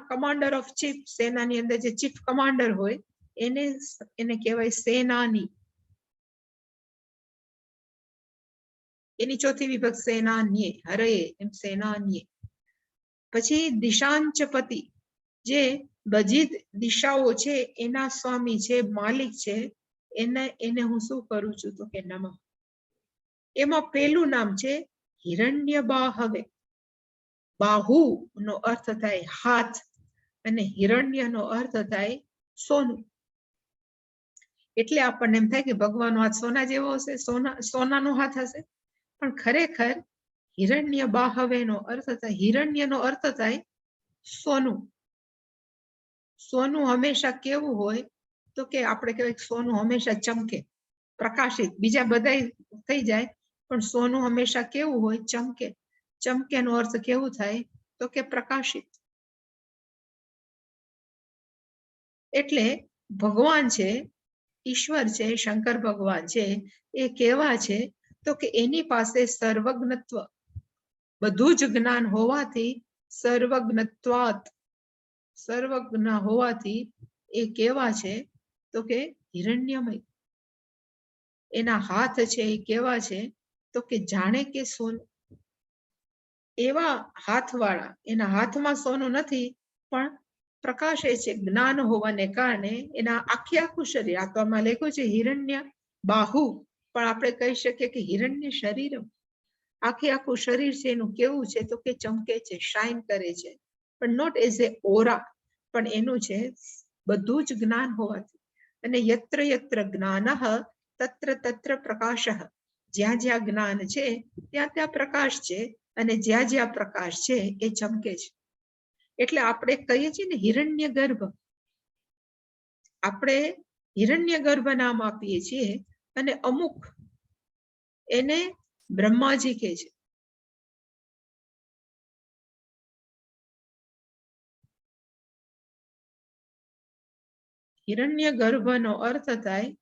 કમાન્ડર ઓફ ચીફ, સેનાની અંદર જે ચીફ કમાન્ડર હોય એને કહેવાય સેનાની. એની ચોથી વિભક્તિ સેનાન્યે, હરયે એમ સેનાન્યે. પછી દિશાંચપતિ, જે બધી દિશાઓ છે એના સ્વામી છે, માલિક છે, એને હું શું કરું છું તો કે નમઃ. એમાં પહેલું નામ છે હિરણ્ય બાહવે. બાહુ નો અર્થ થાય હાથ અને હિરણ્ય નો અર્થ થાય સોનું. એટલે આપણને એમ થાય કે ભગવાનનો હાથ સોના જેવો હશે, સોનાનો હાથ હશે, પણ ખરેખર હિરણ્ય બાહવે નો અર્થ થાય, હિરણ્ય નો અર્થ થાય સોનું. સોનું હંમેશા કેવું હોય તો કે આપણે કહેવાય સોનું હંમેશા ચમકે, પ્રકાશિત. બીજા બધા થઈ જાય પણ સોનું હંમેશા કેવું હોય, ચમકે. ચમકે નો અર્થ કેવું થાય તો કે પ્રકાશિત. એટલે ભગવાન છે, ઈશ્વર છે, શંકર ભગવાન છે, એ કેવા છે તો કે એની પાસે સર્વજ્ઞત્વ, બધું જ જ્ઞાન હોવાથી, સર્વજ્ઞત્વાત, સર્વજ્ઞ હોવાથી એ કેવા છે તો કે હિરણ્યમય. એના હાથ છે એ કેવા છે તો કે જાણે કે સોનું. એવા હાથવાળા, એના હાથમાં સોનું નથી પણ પ્રકાશે છે, જ્ઞાન હોવાને કારણે એના આખું શરીર, આ તો આમાં લખ્યું છે હિરણ્ય બાહુ, પણ આપણે કહી શકીએ કે હિરણ્ય શરીર. આખું શરીર છે એનું કેવું છે તો કે ચમકે છે, શાઇન કરે છે, પણ નોટ એઝ એ ઓરા, પણ એનું છે બધું જ જ્ઞાન હોવાથી. અને યત્ર યત્ર જ્ઞાનઃ તત્ર તત્ર પ્રકાશઃ. જ્યાં જ્યાં જ્ઞાન છે ત્યાં ત્યાં પ્રકાશ છે, અને જ્યાં જ્યાં પ્રકાશ છે એ ચમકે છે. એટલે આપણે કહીએ છીએ ને હિરણ્ય ગર્ભ, આપણે હિરણ્ય ગર્ભ નામ આપીએ છીએ, અને અમુક એને બ્રહ્માજી કહે છે. હિરણ્ય ગર્ભનો અર્થ થાય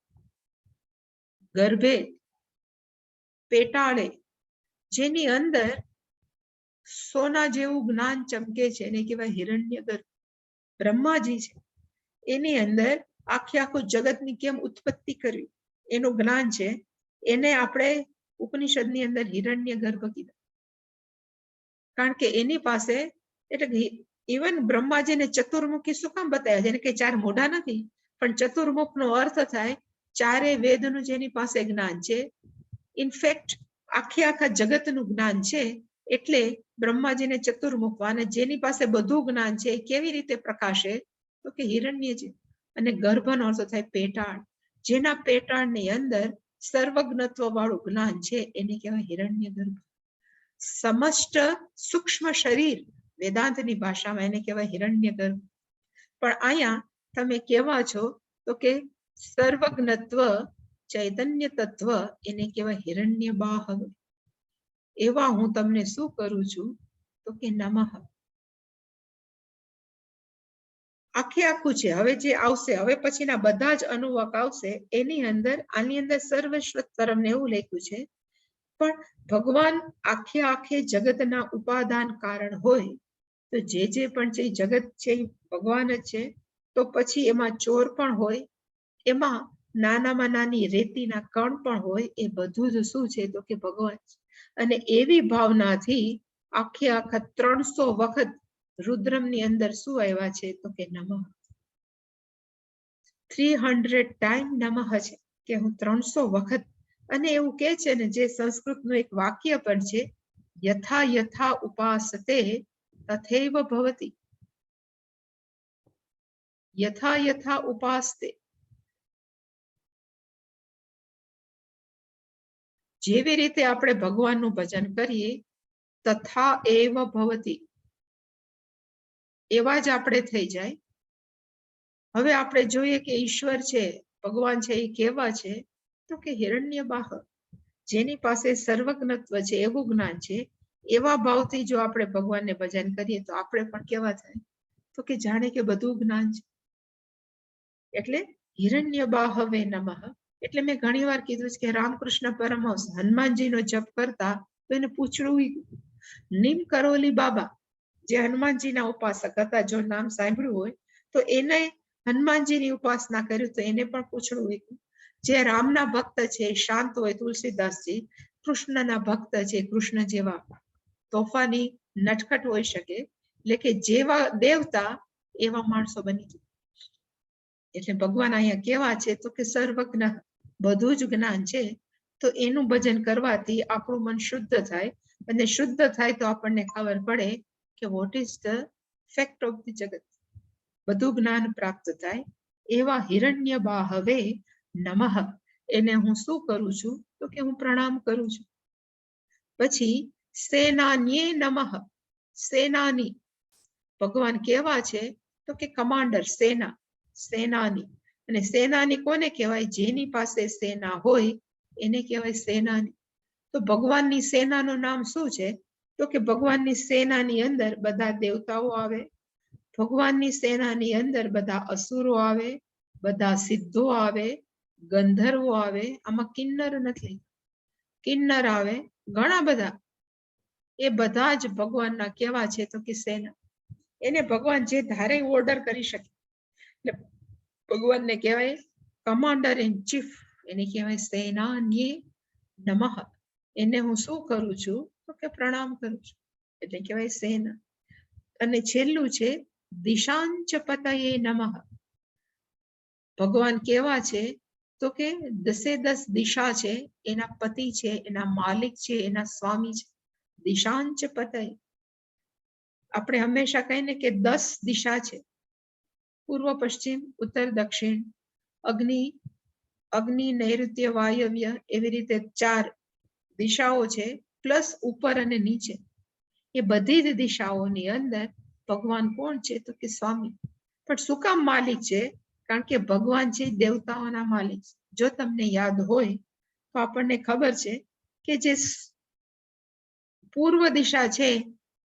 ગર્ભે પેટાળે જેની અંદર સોના જેવું જ્ઞાન ચમકે છે એને કહેવાય હિરણ્ય ગર્ભ. બ્રહ્માજી છે એની અંદર આખું જગતની કેમ ઉત્પત્તિ કરવી એનું જ્ઞાન છે. એને આપણે ઉપનિષદની અંદર હિરણ્ય ગર્ભ કીધા, કારણ કે એની પાસે એટલે ઇવન બ્રહ્માજીને ચતુર્મુખી શું કામ બતાવ્યા? જેને કે ચાર મોઢા નથી, પણ ચતુર્મુખ નો અર્થ થાય ચારે વેદનું જેની પાસે જ્ઞાન છે. ઇનફેક્ટ આખા જગતનું જ્ઞાન છે. એટલે બ્રહ્માજીને ચતુર્મુખવા, અને જેની પાસે બધું જ્ઞાન છે એ કેવી રીતે પ્રકાશે? તો કે હિરણ્યજી. અને ગર્ભનો અર્થ થાય પેટાળ. જેના પેટાળની અંદર સર્વજ્ઞત્વ વાળું જ્ઞાન છે એને કહેવાય હિરણ્ય ગર્ભ. સમષ્ટ સૂક્ષ્મ શરીર વેદાંતની ભાષામાં એને કહેવાય હિરણ્ય ગર્ભ. પણ અહીંયા તમે કેવા છો તો કે સર્વજ્ઞત્વ ચૈતન્ય તત્વ એને કહેવાય હિરણ્ય બાહવ. એવા હું તમને શું કરું છું તો કે નમઃ. આખું છે. હવે જે આવશે, હવે પછીના બધા જ અનુવાક આવશે એની અંદર આની અંદર સર્વશ્વતરમ ને એવું લખ્યું છે. પણ ભગવાન આખે જગતના ઉપાદાન કારણ હોય તો જે પણ છે જગત છે ભગવાન જ છે. તો પછી એમાં ચોર પણ હોય, એમાં નાનામાં નાની રેતીના કણ પણ હોય, એ બધું જ શું છે તો કે ભગવાન. અને એવી ભાવનાથી આખા 300 વખત રુદ્રમની અંદર શું આવ્યા છે તો કે નમઃ. 300 ટાઈમ નમઃ છે કે હું 300 વખત. અને એવું કે છે ને, જે સંસ્કૃતનું એક વાક્ય પણ છે, યથા યથા ઉપાસતે તથૈવ ભવતિ. યથા યથા ઉપાસતે, જેવી રીતે આપણે ભગવાનનું ભજન કરીએ, તથા એવ ભવતિ, એવા જ આપણે થઈ જાય. હવે આપણે જોઈએ કે ઈશ્વર છે, ભગવાન છે, એ કેવા છે તો કે હિરણ્ય બાહ. જેની પાસે સર્વજ્ઞત્વ છે એવું જ્ઞાન છે. એવા ભાવથી જો આપણે ભગવાનને ભજન કરીએ તો આપણે પણ કેવા થાય તો કે જાણે કે બધું જ્ઞાન છે. એટલે હિરણ્ય બાહવે નમઃ. એટલે મેં ઘણી વાર કીધું છે કે રામકૃષ્ણ પરમહંસ હનુમાનજીનો જપ કરતા તો એને પૂછડું નીમ કરોલી બાબા, જે હનુમાનજીના ઉપાસક હતા, જો નામ સાંભળ્યું હોય તો એને હનુમાનજીની ઉપાસના કર્યું તો એને પણ પૂછડું હોય. જે રામના ભક્ત છે શાંત હોય, તુલસીદાસજી કૃષ્ણના ભક્ત છે, કૃષ્ણ જેવા તોફાની નટખટ હોઈ શકે, એટલે કે જેવા દેવતા એવા માણસો બની જાય. એટલે ભગવાન અહીંયા કેવા છે તો કે સર્વજ્ઞ, બધું જ જ્ઞાન છે. તો એનું ભજન કરવાથી આપણું મન શુદ્ધ થાય, અને શુદ્ધ થાય તો આપણને ખબર પડે કે what is the fact of the જગત. બધું જ્ઞાન પ્રાપ્ત થાય. એવા હિરણ્ય બાહવે નમઃ, એને હું શું કરું છું તો કે હું પ્રણામ કરું છું. પછી સેનાન્યે નમઃ. સેનાની, ભગવાન કેવા છે તો કે કમાન્ડર, સેના, સેનાની. અને સેનાની કોને કહેવાય? જેની પાસે સેના હોય એને કહેવાય સેનાની. તો ભગવાનની સેનાનું નામ શું છે તો કે ભગવાનની સેનાની અંદર બધા દેવતાઓ આવે, ભગવાનની સેનાની અંદર બધા અસુરો આવે, બધા સિદ્ધો આવે, ગંધર્વો આવે. આમાં કિન્નર નથી, કિન્નર આવે, ઘણા બધા. એ બધા જ ભગવાનના કેવા છે તો કે સેના. એને ભગવાન જે ધારે ઓર્ડર કરી શકે. એટલે ભગવાનને કહેવાય કમાન્ડર ઇન ચીફ, એને કહેવાય સેનાન્યે નમઃ. એને હું શું કરું છું તો કે પ્રણામ કરું છું, એટલે કહેવાય સેના. અને છેલ્લું છે દિશાંચ પતયે નમઃ. ભગવાન કેવા છે તો કે 10 દિશા છે, એના પતિ છે, એના માલિક છે, એના સ્વામી છે. દિશાંચ પતય, આપણે હંમેશા કહીને કે 10 દિશા છે, પૂર્વ પશ્ચિમ ઉત્તર દક્ષિણ, અગ્નિ નૈઋત્ય વાયવ્ય, એવી રીતે 4 દિશાઓ છે, પ્લસ ઉપર અને નીચે. એ બધી જ દિશાઓની અંદર ભગવાન કોણ છે તો કે સ્વામી. પણ શું કામ માલિક છે? કારણ કે ભગવાન છે દેવતાઓના માલિક. જો તમને યાદ હોય તો આપણને ખબર છે કે જે પૂર્વ દિશા છે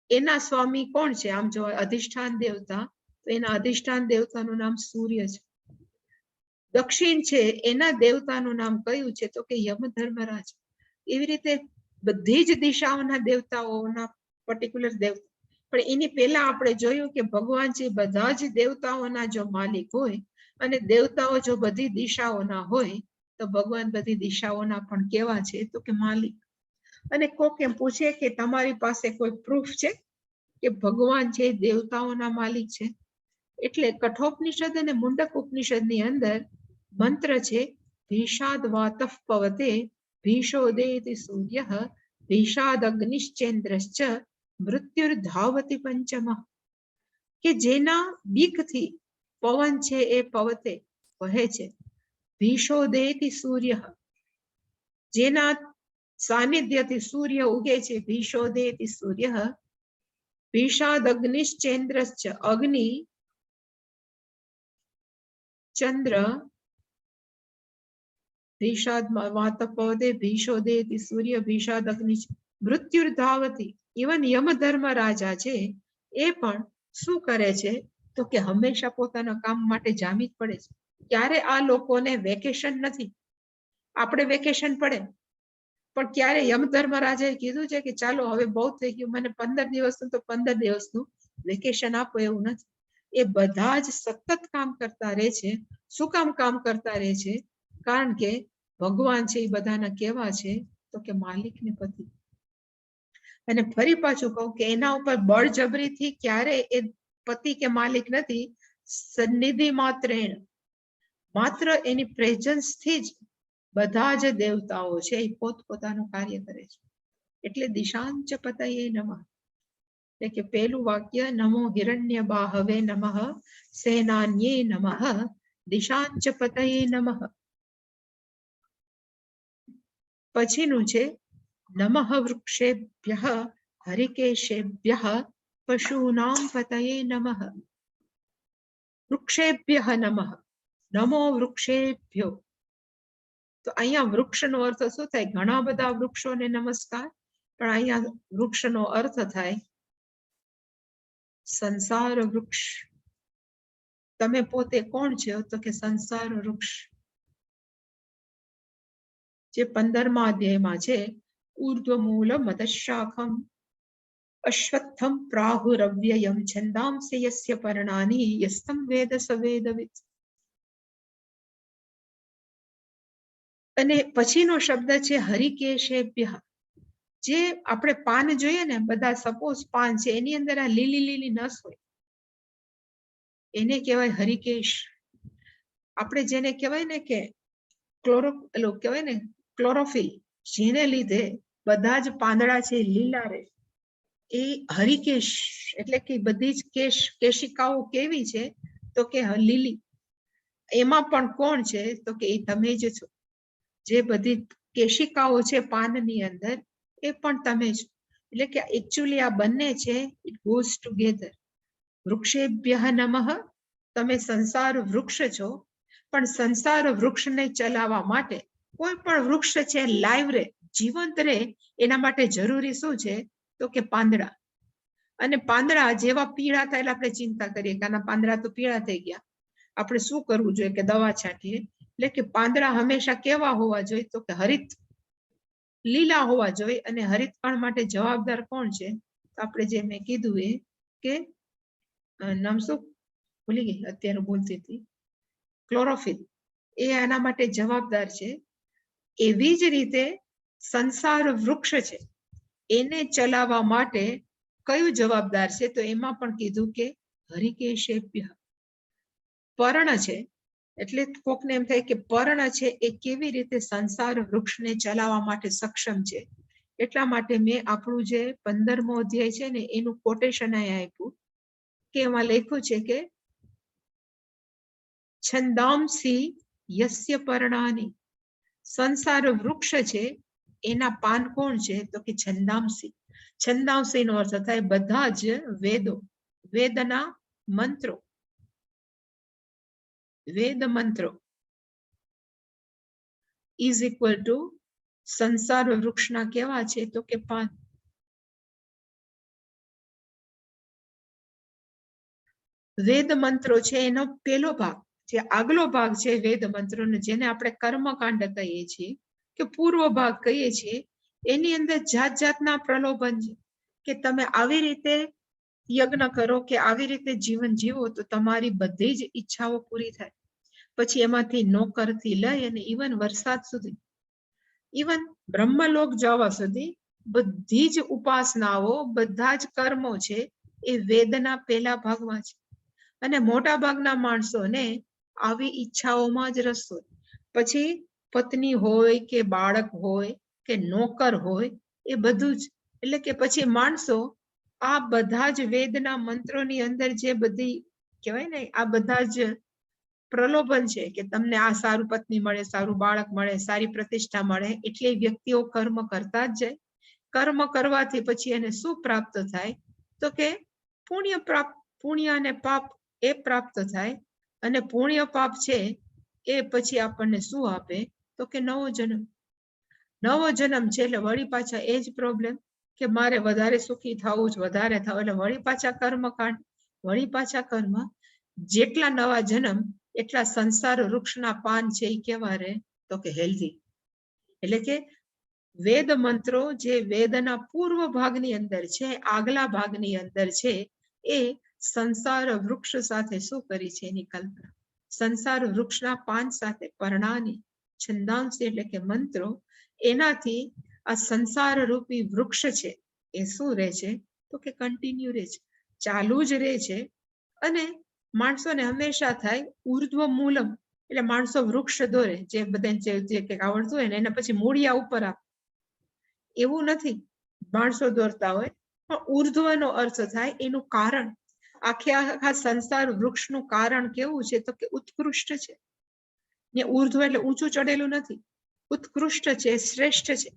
એના સ્વામી કોણ છે? આમ જો અધિષ્ઠાન દેવતા, તો એના અધિષ્ઠાન દેવતાનું નામ સૂર્ય છે. દક્ષિણ છે એના દેવતાનું નામ કયું છે તો કે યમધર્મરાજ. એવી રીતે બધી જ દિશાઓના દેવતાઓના પર્ટિક્યુલર દેવતા. પણ એની પહેલા આપણે જોયું કે ભગવાન છે બધા જ દેવતાઓના જો માલિક હોય અને દેવતાઓ જો બધી દિશાઓના હોય તો ભગવાન બધી દિશાઓના પણ કેવા છે તો કે માલિક. અને કોક એમ પૂછે કે તમારી પાસે કોઈ પ્રૂફ છે કે ભગવાન છે દેવતાઓના માલિક છે? એટલે કઠોપનિષદ અને મુંડક ઉપનિષદની અંદર મંત્ર છે ભીષાદ વાતઃ પવતે ભીષોદેતિ સૂર્યઃ ભીષાદ અગ્નિશ્ચેન્દ્રશ્ચ મૃત્યુર્ધાવતિ પંચમ. કે જેના બીકથી પવન છે એ પવતે વહે છે, ભીષોદેતિ સૂર્ય, જેના સાનિધ્યથી સૂર્ય ઉગે છે, ભીષોદેતિ સૂર્ય, ભીષાદ અગ્નિશ્ચેન્દ્રશ્ચ, અગ્નિ ચંદ્ર, ભીષાદ વાતપવતે ભીષોદેતિ સૂર્ય ભીષાદ અગ્નિ મૃત્યુર્ધાવતી. ઇવન યમધર્મ રાજા છે એ પણ શું કરે છે તો કે હંમેશા પોતાના કામ માટે જામી જ પડે છે. ક્યારે આ લોકોને વેકેશન નથી. આપણે વેકેશન પડે પણ ક્યારે યમધર્મ રાજાએ કીધું છે કે ચાલો હવે બહુ થઈ ગયું, મને 15 દિવસનું તો 15 દિવસનું વેકેશન આપો, એવું નથી. એ બધા જ સતત કામ કરતા રહે છે. શું કામ કરતા રહે છે? કારણ કે ભગવાન છે એ બધાના કેવા છે તો કે માલિક ને પતિ. અને ફરી પાછું કહું કે એના ઉપર બળજબરીથી ક્યારે એ પતિ કે માલિક નથી. સન્નિધિ માત્ર એની પ્રેઝન્સ થી જ બધા જ દેવતાઓ છે એ પોતપોતાનું કાર્ય કરે છે. એટલે દિશાંચ પતયે નમઃ. એટલે કે પહેલું વાક્ય નમો હિરણ્ય બાહવે નમઃ સેનાન્યે નમઃ દિશાંચ પતયે નમઃ. પછીનું છે નમઃ વૃક્ષેભ્યઃ હરિકેશેભ્યઃ પશૂનાં પતયે નમઃ. વૃક્ષેભ્યઃ નમઃ, નમો વૃક્ષેભ્યો. તો અહીંયા વૃક્ષનો અર્થ શું થાય? ઘણા બધા વૃક્ષોને નમસ્કાર, પણ અહીંયા વૃક્ષનો અર્થ થાય સંસાર વૃક્ષ. તમે પોતે કોણ છો તો કે સંસાર વૃક્ષ. જે 15મા અધ્યાયમાં છે ઊર્ધ્વમૂલ મદશાખમ અશ્વત્થમ પ્રાહુરવ્યયમ છંદાંસી યસ્ય પર્ણાની યસ્તમ વેદ સ વેદવિદ. અને પછીનો શબ્દ છે હરિકેશેભ્યઃ. જે આપણે પાન જોઈએ ને, બધા સપોઝ પાન છે એની અંદર આ લીલી નસ હોય એને કહેવાય હરિકેશ. આપણે જેને કહેવાય ને કે કહેવાય ને ક્લોરોફિલ, જેને લીધે બધા જ પાંદડા છે લીલા રહે, એ હરિકેશ. એટલે કે બધી જ કેશિકાઓ કેવી છે તો કે લીલી. એમાં પણ કોણ છે તો કે એ તમે જ છો. જે બધી કેશિકાઓ છે પાનની અંદર એ પણ તમે છો. એટલે કે એકચ્યુઅલી આ બંને છે, ઇટ ગોઝ ટુગેધર. વૃક્ષેભ્યઃ નમઃ, તમે સંસાર વૃક્ષ છો, પણ સંસાર વૃક્ષને ચલાવવા માટે કોઈ પણ વૃક્ષ છે લાઈવ રહે, જીવંત રહે, એના માટે જરૂરી શું છે તો કે પાંદડા. અને પાંદડા જેવા પીળા થાય એટલે આપણે ચિંતા કરીએ કે આના પાંદડા તો પીળા થઈ ગયા, આપણે શું કરવું જોઈએ કે દવા છાંટીએ. એટલે કે પાંદડા હંમેશા કેવા હોવા જોઈએ તો કે હરિત, લીલા હોવા જોઈએ. અને હરિતકણ માટે જવાબદાર કોણ છે? આપણે જે મેં કીધું એ કે નામ શું ભૂલી ગઈ અત્યારે બોલતી હતી, ક્લોરોફિલ. એ આના માટે જવાબદાર છે. એવી જ રીતે સંસાર વૃક્ષ છે એને ચલાવવા માટે કયું જવાબદાર છે? તો એમાં પણ કીધું કે હરિકેશેભ્યઃ. પર્ણ છે, એટલે કોકને એમ થાય કે પર્ણ છે એ કેવી રીતે સંસાર વૃક્ષને ચલાવવા માટે સક્ષમ છે. એટલા માટે મેં આપણું જે 15મો અધ્યાય છે ને એનું કોટેશન અહીંયા આપ્યું કે એમાં લખ્યું છે કે છંદાંસી યસ્ય પર્ણાની. સંસાર વૃક્ષ છે એના પાન કોણ છે તો કે છંદાંસી. છંદાંસી નો અર્થ થાય બધા જ વેદો, વેદના મંત્રો, વેદ મંત્રો ઇઝ ઇક્વલ ટુ સંસાર વૃક્ષના કેવા છે તો કે પાન. વેદ મંત્રો છે એનો પેલો ભાગ, જે આગલો ભાગ છે વેદ મંત્રોનો, જેને આપણે કર્મકાંડ કહીએ છીએ કે પૂર્વ ભાગ કહીએ છીએ, એની અંદર જાત જાતના પ્રલોભન છે કે તમે આવી રીતે યજ્ઞ કરો કે આવી રીતે જીવન જીવો તો તમારી બધી જ ઈચ્છાઓ પૂરી થાય. પછી એમાંથી નોકરથી લઈ અને ઇવન વરસાદ સુધી, ઇવન બ્રહ્મલોક જવા સુધી બધી જ ઉપાસનાઓ, બધા જ કર્મો છે એ વેદના પહેલા ભાગમાં છે. અને મોટા ભાગના માણસોને આવી ઈચ્છાઓમાં જ રસ હોય. પછી પત્ની હોય કે બાળક હોય કે નોકર હોય, એ બધું જ, એટલે કે પછી માણસો આ બધા જ વેદના મંત્રોની અંદર જે બધી કહેવાય ને, આ બધા જ પ્રલોભન છે કે તમને આ સારું પત્ની મળે, સારું બાળક મળે, સારી પ્રતિષ્ઠા મળે, એટલે વ્યક્તિઓ કર્મ કરતા જ જાય. કર્મ કરવાથી પછી એને શું પ્રાપ્ત થાય? તો કે પુણ્ય પ્રાપ્ત, પુણ્ય અને પાપ એ પ્રાપ્ત થાય. અને પુણ્ય પાપ છે એ પછી આપણને શું આપે? તો કે નવો જન્મ. નવો જન્મ છે એટલે વળી પાછા એ જ પ્રોબ્લેમ કે મારે વધારે સુખી થવું જ, વધારે થવું, એટલે વળી પાછા કર્મકાંડ, વળી પાછા કર્મ. જેટલા નવા જન્મ એટલા સંસાર વૃક્ષના પાન છે એ કેવા રહે? તો કે હેલ્ધી. એટલે કે વેદ મંત્રો જે વેદના પૂર્વ ભાગની અંદર છે, આગલા ભાગની અંદર છે, એ સંસાર વૃક્ષ સાથે શું કરી છે એની કલ્પના. સંસાર વૃક્ષના પાન સાથે પર્ણાની છંદાંશ એટલે કે મંત્રો, એનાથી આ સંસાર રૂપી વૃક્ષ છે એ શું રહે છે? તો કે કન્ટિન્યુ રહે છે, ચાલુ જ રહે છે. અને માણસોને હંમેશા થાય ઉર્ધ્વ મૂલમ, એટલે માણસો વૃક્ષ દોરે, જે બધાને જે કંઈક આવડતું હોય ને એના પછી મૂળિયા ઉપર આપે. એવું નથી માણસો દોરતા હોય, પણ ઉર્ધ્વનો અર્થ થાય એનું કારણ. આખા સંસાર વૃક્ષનું કારણ કેવું છે? તો કે ઉત્કૃષ્ટ છે. ને ઉર્ધ્વ એટલે ઊંચું ચડેલું નથી, ઉત્કૃષ્ટ છે, શ્રેષ્ઠ છે,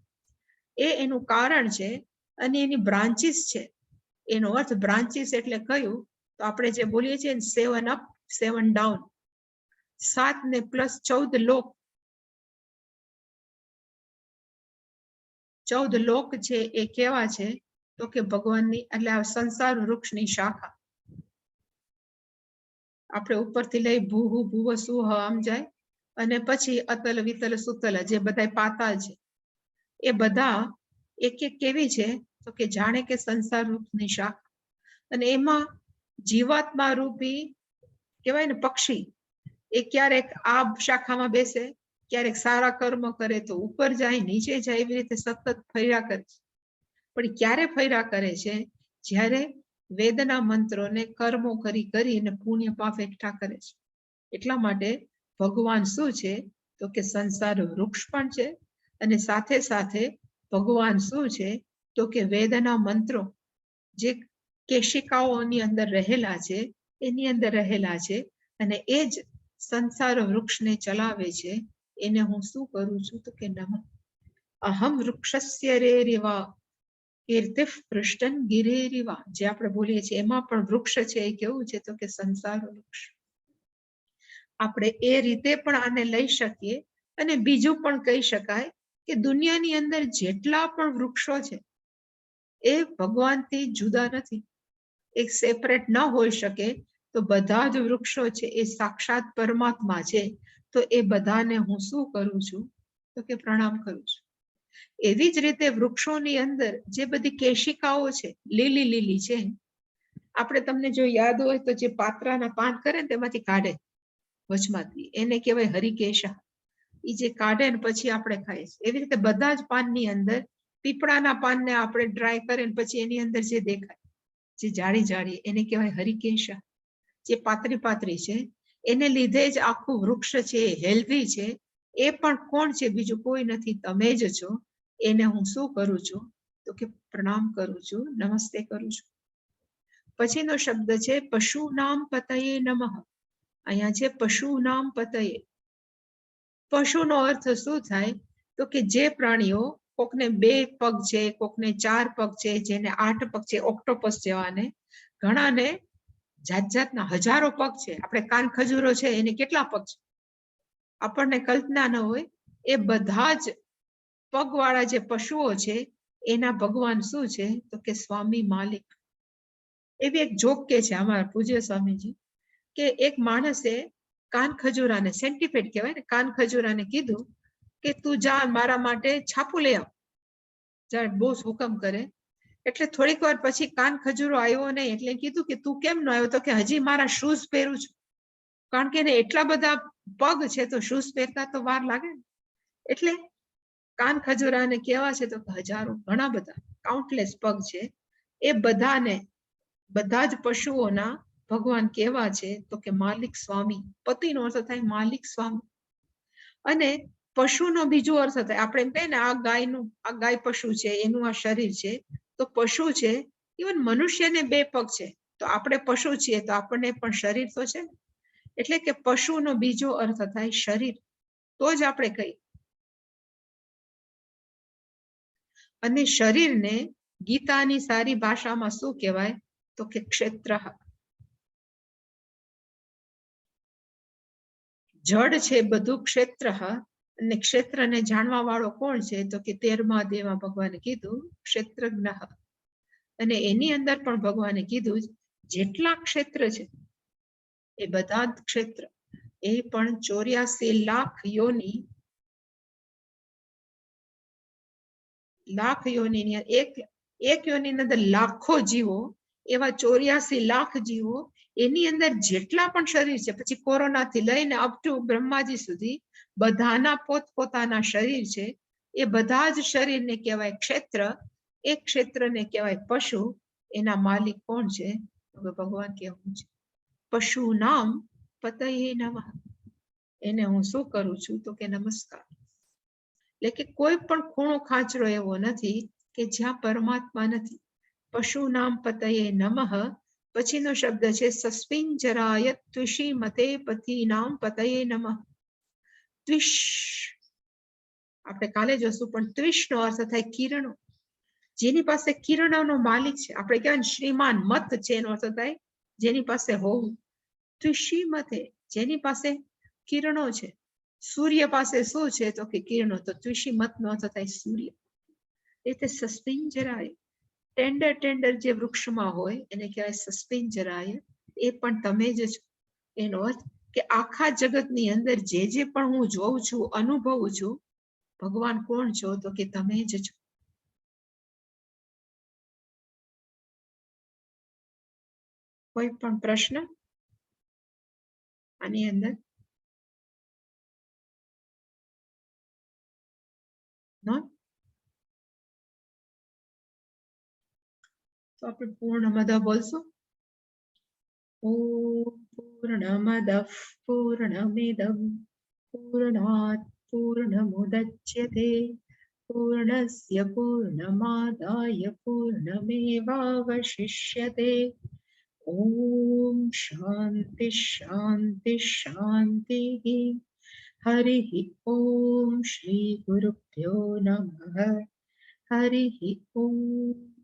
એ એનું કારણ છે. અને એની બ્રાન્ચીસ છે. એનો અર્થ બ્રાન્ચીસ એટલે કયું? તો આપણે જે બોલીએ છીએ 7 અપ 7 ડાઉન, 7 ને પ્લસ 14 લોક. 14 લોક છે એ કેવા છે? તો કે ભગવાનની, એટલે આ સંસાર વૃક્ષની શાખા. આપણે ઉપરથી લઈ ભૂહ ભુવ સુહ આમ જાય, અને પછી અતલ વિતલ સુતલ જે બધા પાતા છે, એ બધા એક એક કેવી છે? તો કે જાણે કે સંસાર રૂપની શાખા. અને એમાં જીવાત્મા રૂપી કહેવાય ને પક્ષી, એ ક્યારેક આ શાખામાં બેસે, ક્યારેક સારા કર્મ કરે તો ઉપર જાય, નીચે જાય, એવી રીતે સતત ફર્યા કરે છે. પણ ક્યારે ફર્યા કરે છે? જ્યારે વેદના મંત્રોને કર્મો કરીને પુણ્ય પાપ એકઠા કરે છે. એટલા માટે ભગવાન શું છે? તો કે સંસાર વૃક્ષ પણ છે. અને સાથે સાથે ભગવાન શું છે? તો કે વેદના મંત્રો જે કેશિકાઓની અંદર રહેલા છે, એની અંદર રહેલા છે. અને એ જ સંસાર વૃક્ષને ચલાવે છે. એને હું શું કરું છું? તો કે નમઃ અહમ વૃક્ષસ્ય રેરિવા કીર્તિઃ પૃષ્ટન ગિરેરિવા, જે આપણે બોલીએ છીએ એમાં પણ વૃક્ષ છે એ કેવું છે? તો કે સંસાર વૃક્ષ. આપણે એ રીતે પણ આને લઈ શકીએ. અને બીજું પણ કહી શકાય કે દુનિયાની અંદર જેટલા પણ વૃક્ષો છે એ ભગવાનથી જુદા નથી, એક સેપરેટ ન હોઈ શકે. તો બધા જ વૃક્ષો છે એ સાક્ષાત પરમાત્મા છે. તો એ બધાને હું શું કરું છું? તો કે પ્રણામ કરું છું. એવી જ રીતે વૃક્ષોની અંદર જે બધી કેશિકાઓ છે, લીલી લીલી છે, આપણે તમને જો યાદ હોય તો જે પાત્રાના પાન કરે ને તેમાંથી કાઢે વચમાંથી, એને કહેવાય હરિકેશા. એ જે કાઢે ને પછી આપણે ખાઈએ. એવી રીતે બધા જ પાનની અંદર પીપળાના પાનને આપણે ડ્રાય કરે ને પછી એની અંદર જે દેખાય, જે જાડી જાડી, એને કહેવાય હરિકેશા. જે પાતળી પાતળી છે એને લીધે જ આખું વૃક્ષ છે એ હેલ્ધી છે. એ પણ કોણ છે? બીજું કોઈ નથી, તમે જ છો. એને હું શું કરું છું? તો કે પ્રણામ કરું છું, નમસ્તે કરું છું. પછીનો શબ્દ છે પશુ નામ પતયે નમઃ. અહીંયા છે પશુ નામ પતયે. પશુનો અર્થ શું થાય? તો કે જે પ્રાણીઓ, કોકને 2 પગ છે, કોકને 4 પગ છે, જેને 8 પગ છે, ઓક્ટોપસ જેવાને, ઘણાને જાત જાતના હજારો પગ છે. આપણે કાન ખજૂરો છે, એને કેટલા પગ છે આપણને કલ્પના ન હોય. એ બધા જ પગવાળા જે પશુઓ છે એના ભગવાન શું છે? તો કે સ્વામી માલિક. એવી એક જોક કે છે અમારા પૂજ્ય સ્વામીજી, કે એક માણસે કાન ખજૂરાને, સેન્ટિપેડ કહેવાય ને, કાન ખજૂરાને કીધું કે તું જા મારા માટે છાપું લઈ આવ. જ્યારે બોસ હુકમ કરે એટલે થોડીક વાર પછી કાન ખજૂરો આવ્યો નહીં, એટલે કીધું કે તું કેમ ન આવ્યો? તો કે હજી મારા શૂઝ પહેરું છું, કારણ કે એને એટલા બધા પગ છે તો શૂઝ પહેરતા તો વાર લાગે ને. એટલે કાન ખજૂરાને કેવા છે તો હજારો, ઘણા બધા, કાઉન્ટલેસ પગ છે. એ બધાને, બધા જ પશુઓના ભગવાન કેવા છે તો કે માલિક સ્વામી. પતિનો અર્થ થાય માલિક સ્વામી. અને પશુનો બીજો અર્થ થાય, આપણે એમ કહીએ ને આ ગાયનું, આ ગાય પશુ છે, એનું આ શરીર છે. તો પશુ છે, ઇવન મનુષ્યને 2 પગ છે, તો આપણે પશુ છીએ તો આપણને પણ શરીર તો છે. એટલે કે પશુનો બીજો અર્થ થાય શરીર, તો જ આપણે કહીએ. અને શરીરને ગીતાની સારી ભાષામાં શું કહેવાય તો કે ક્ષેત્ર. જડ છે બધું ક્ષેત્ર. અને ક્ષેત્રને જાણવા વાળો કોણ છે તો કે 13મા અધ્યાયમાં ભગવાને કીધું ક્ષેત્રજ્ઞ. અને એની અંદર પણ ભગવાને કીધું જેટલા ક્ષેત્ર છે એ બધા જ ક્ષેત્ર, એ પણ 84 લાખ યોની, લાખ યોની, એક યોની અંદર લાખો જીવો, એવા 84 લાખ જીવો, એની અંદર જેટલા પણ શરીર છે, પછી કોરોનાથી લઈને અપ ટુ બ્રહ્માજી સુધી બધાના પોતપોતાના શરીર છે. એ બધા જ શરીરને કહેવાય ક્ષેત્ર. એક ક્ષેત્રને કહેવાય પશુ. એના માલિક કોણ છે તો ભગવાન કહેવું છે પશુ નામ પતયે નમઃ. એને હું શું કરું છું તો કે નમસ્કાર. એટલે કે કોઈ પણ ખૂણો ખાંચરો એવો નથી કે જ્યાં પરમાત્મા નથી. પશુ નામ પતયે નમઃ. પછીનો શબ્દ છે સસ્પિંજરાય ત્વિષી મતે પતિ નામ પતયે નમઃ. ત્વિષ આપણે કાલે જોશું, પણ ત્વિષનો અર્થ થાય કિરણો. જેની પાસે કિરણોનો માલિક છે, આપણે કહેવાય શ્રીમાન, મત છે એનો અર્થ થાય જેની પાસે હોવું. ત્વિષી મતે, જેની પાસે કિરણો છે. સૂર્ય પાસે શું છે તો કે કિરણો, તો ત્વિષી મતનો અર્થ થાય સૂર્ય. એટલે સસ્પિંજરાય, ટેન્ડર જે વૃક્ષમાં હોય એને કહેવાય સસ્પિંજરાય. એ પણ તમે જ છો. એનો અર્થ કે આખા જગતની અંદર જે પણ હું જોઉં છું, અનુભવું છું, ભગવાન કોણ છો તો કે તમે જ છો. કોઈ પણ પ્રશ્ન આની અંદર? તો આપણે પૂર્ણમદ બોલશું. ઓમ પૂર્ણમદ પૂર્ણમિદં પૂર્ણાત પૂર્ણમુદચ્યતે પૂર્ણસ્ય પૂર્ણમાદાય પૂર્ણમેવાવશિષ્યતે. ઓમ શાંતિ શાંતિ શાંતિ. હરિ ઓમ શ્રી ગુરુભ્યો નમઃ. હરિ ઓમ.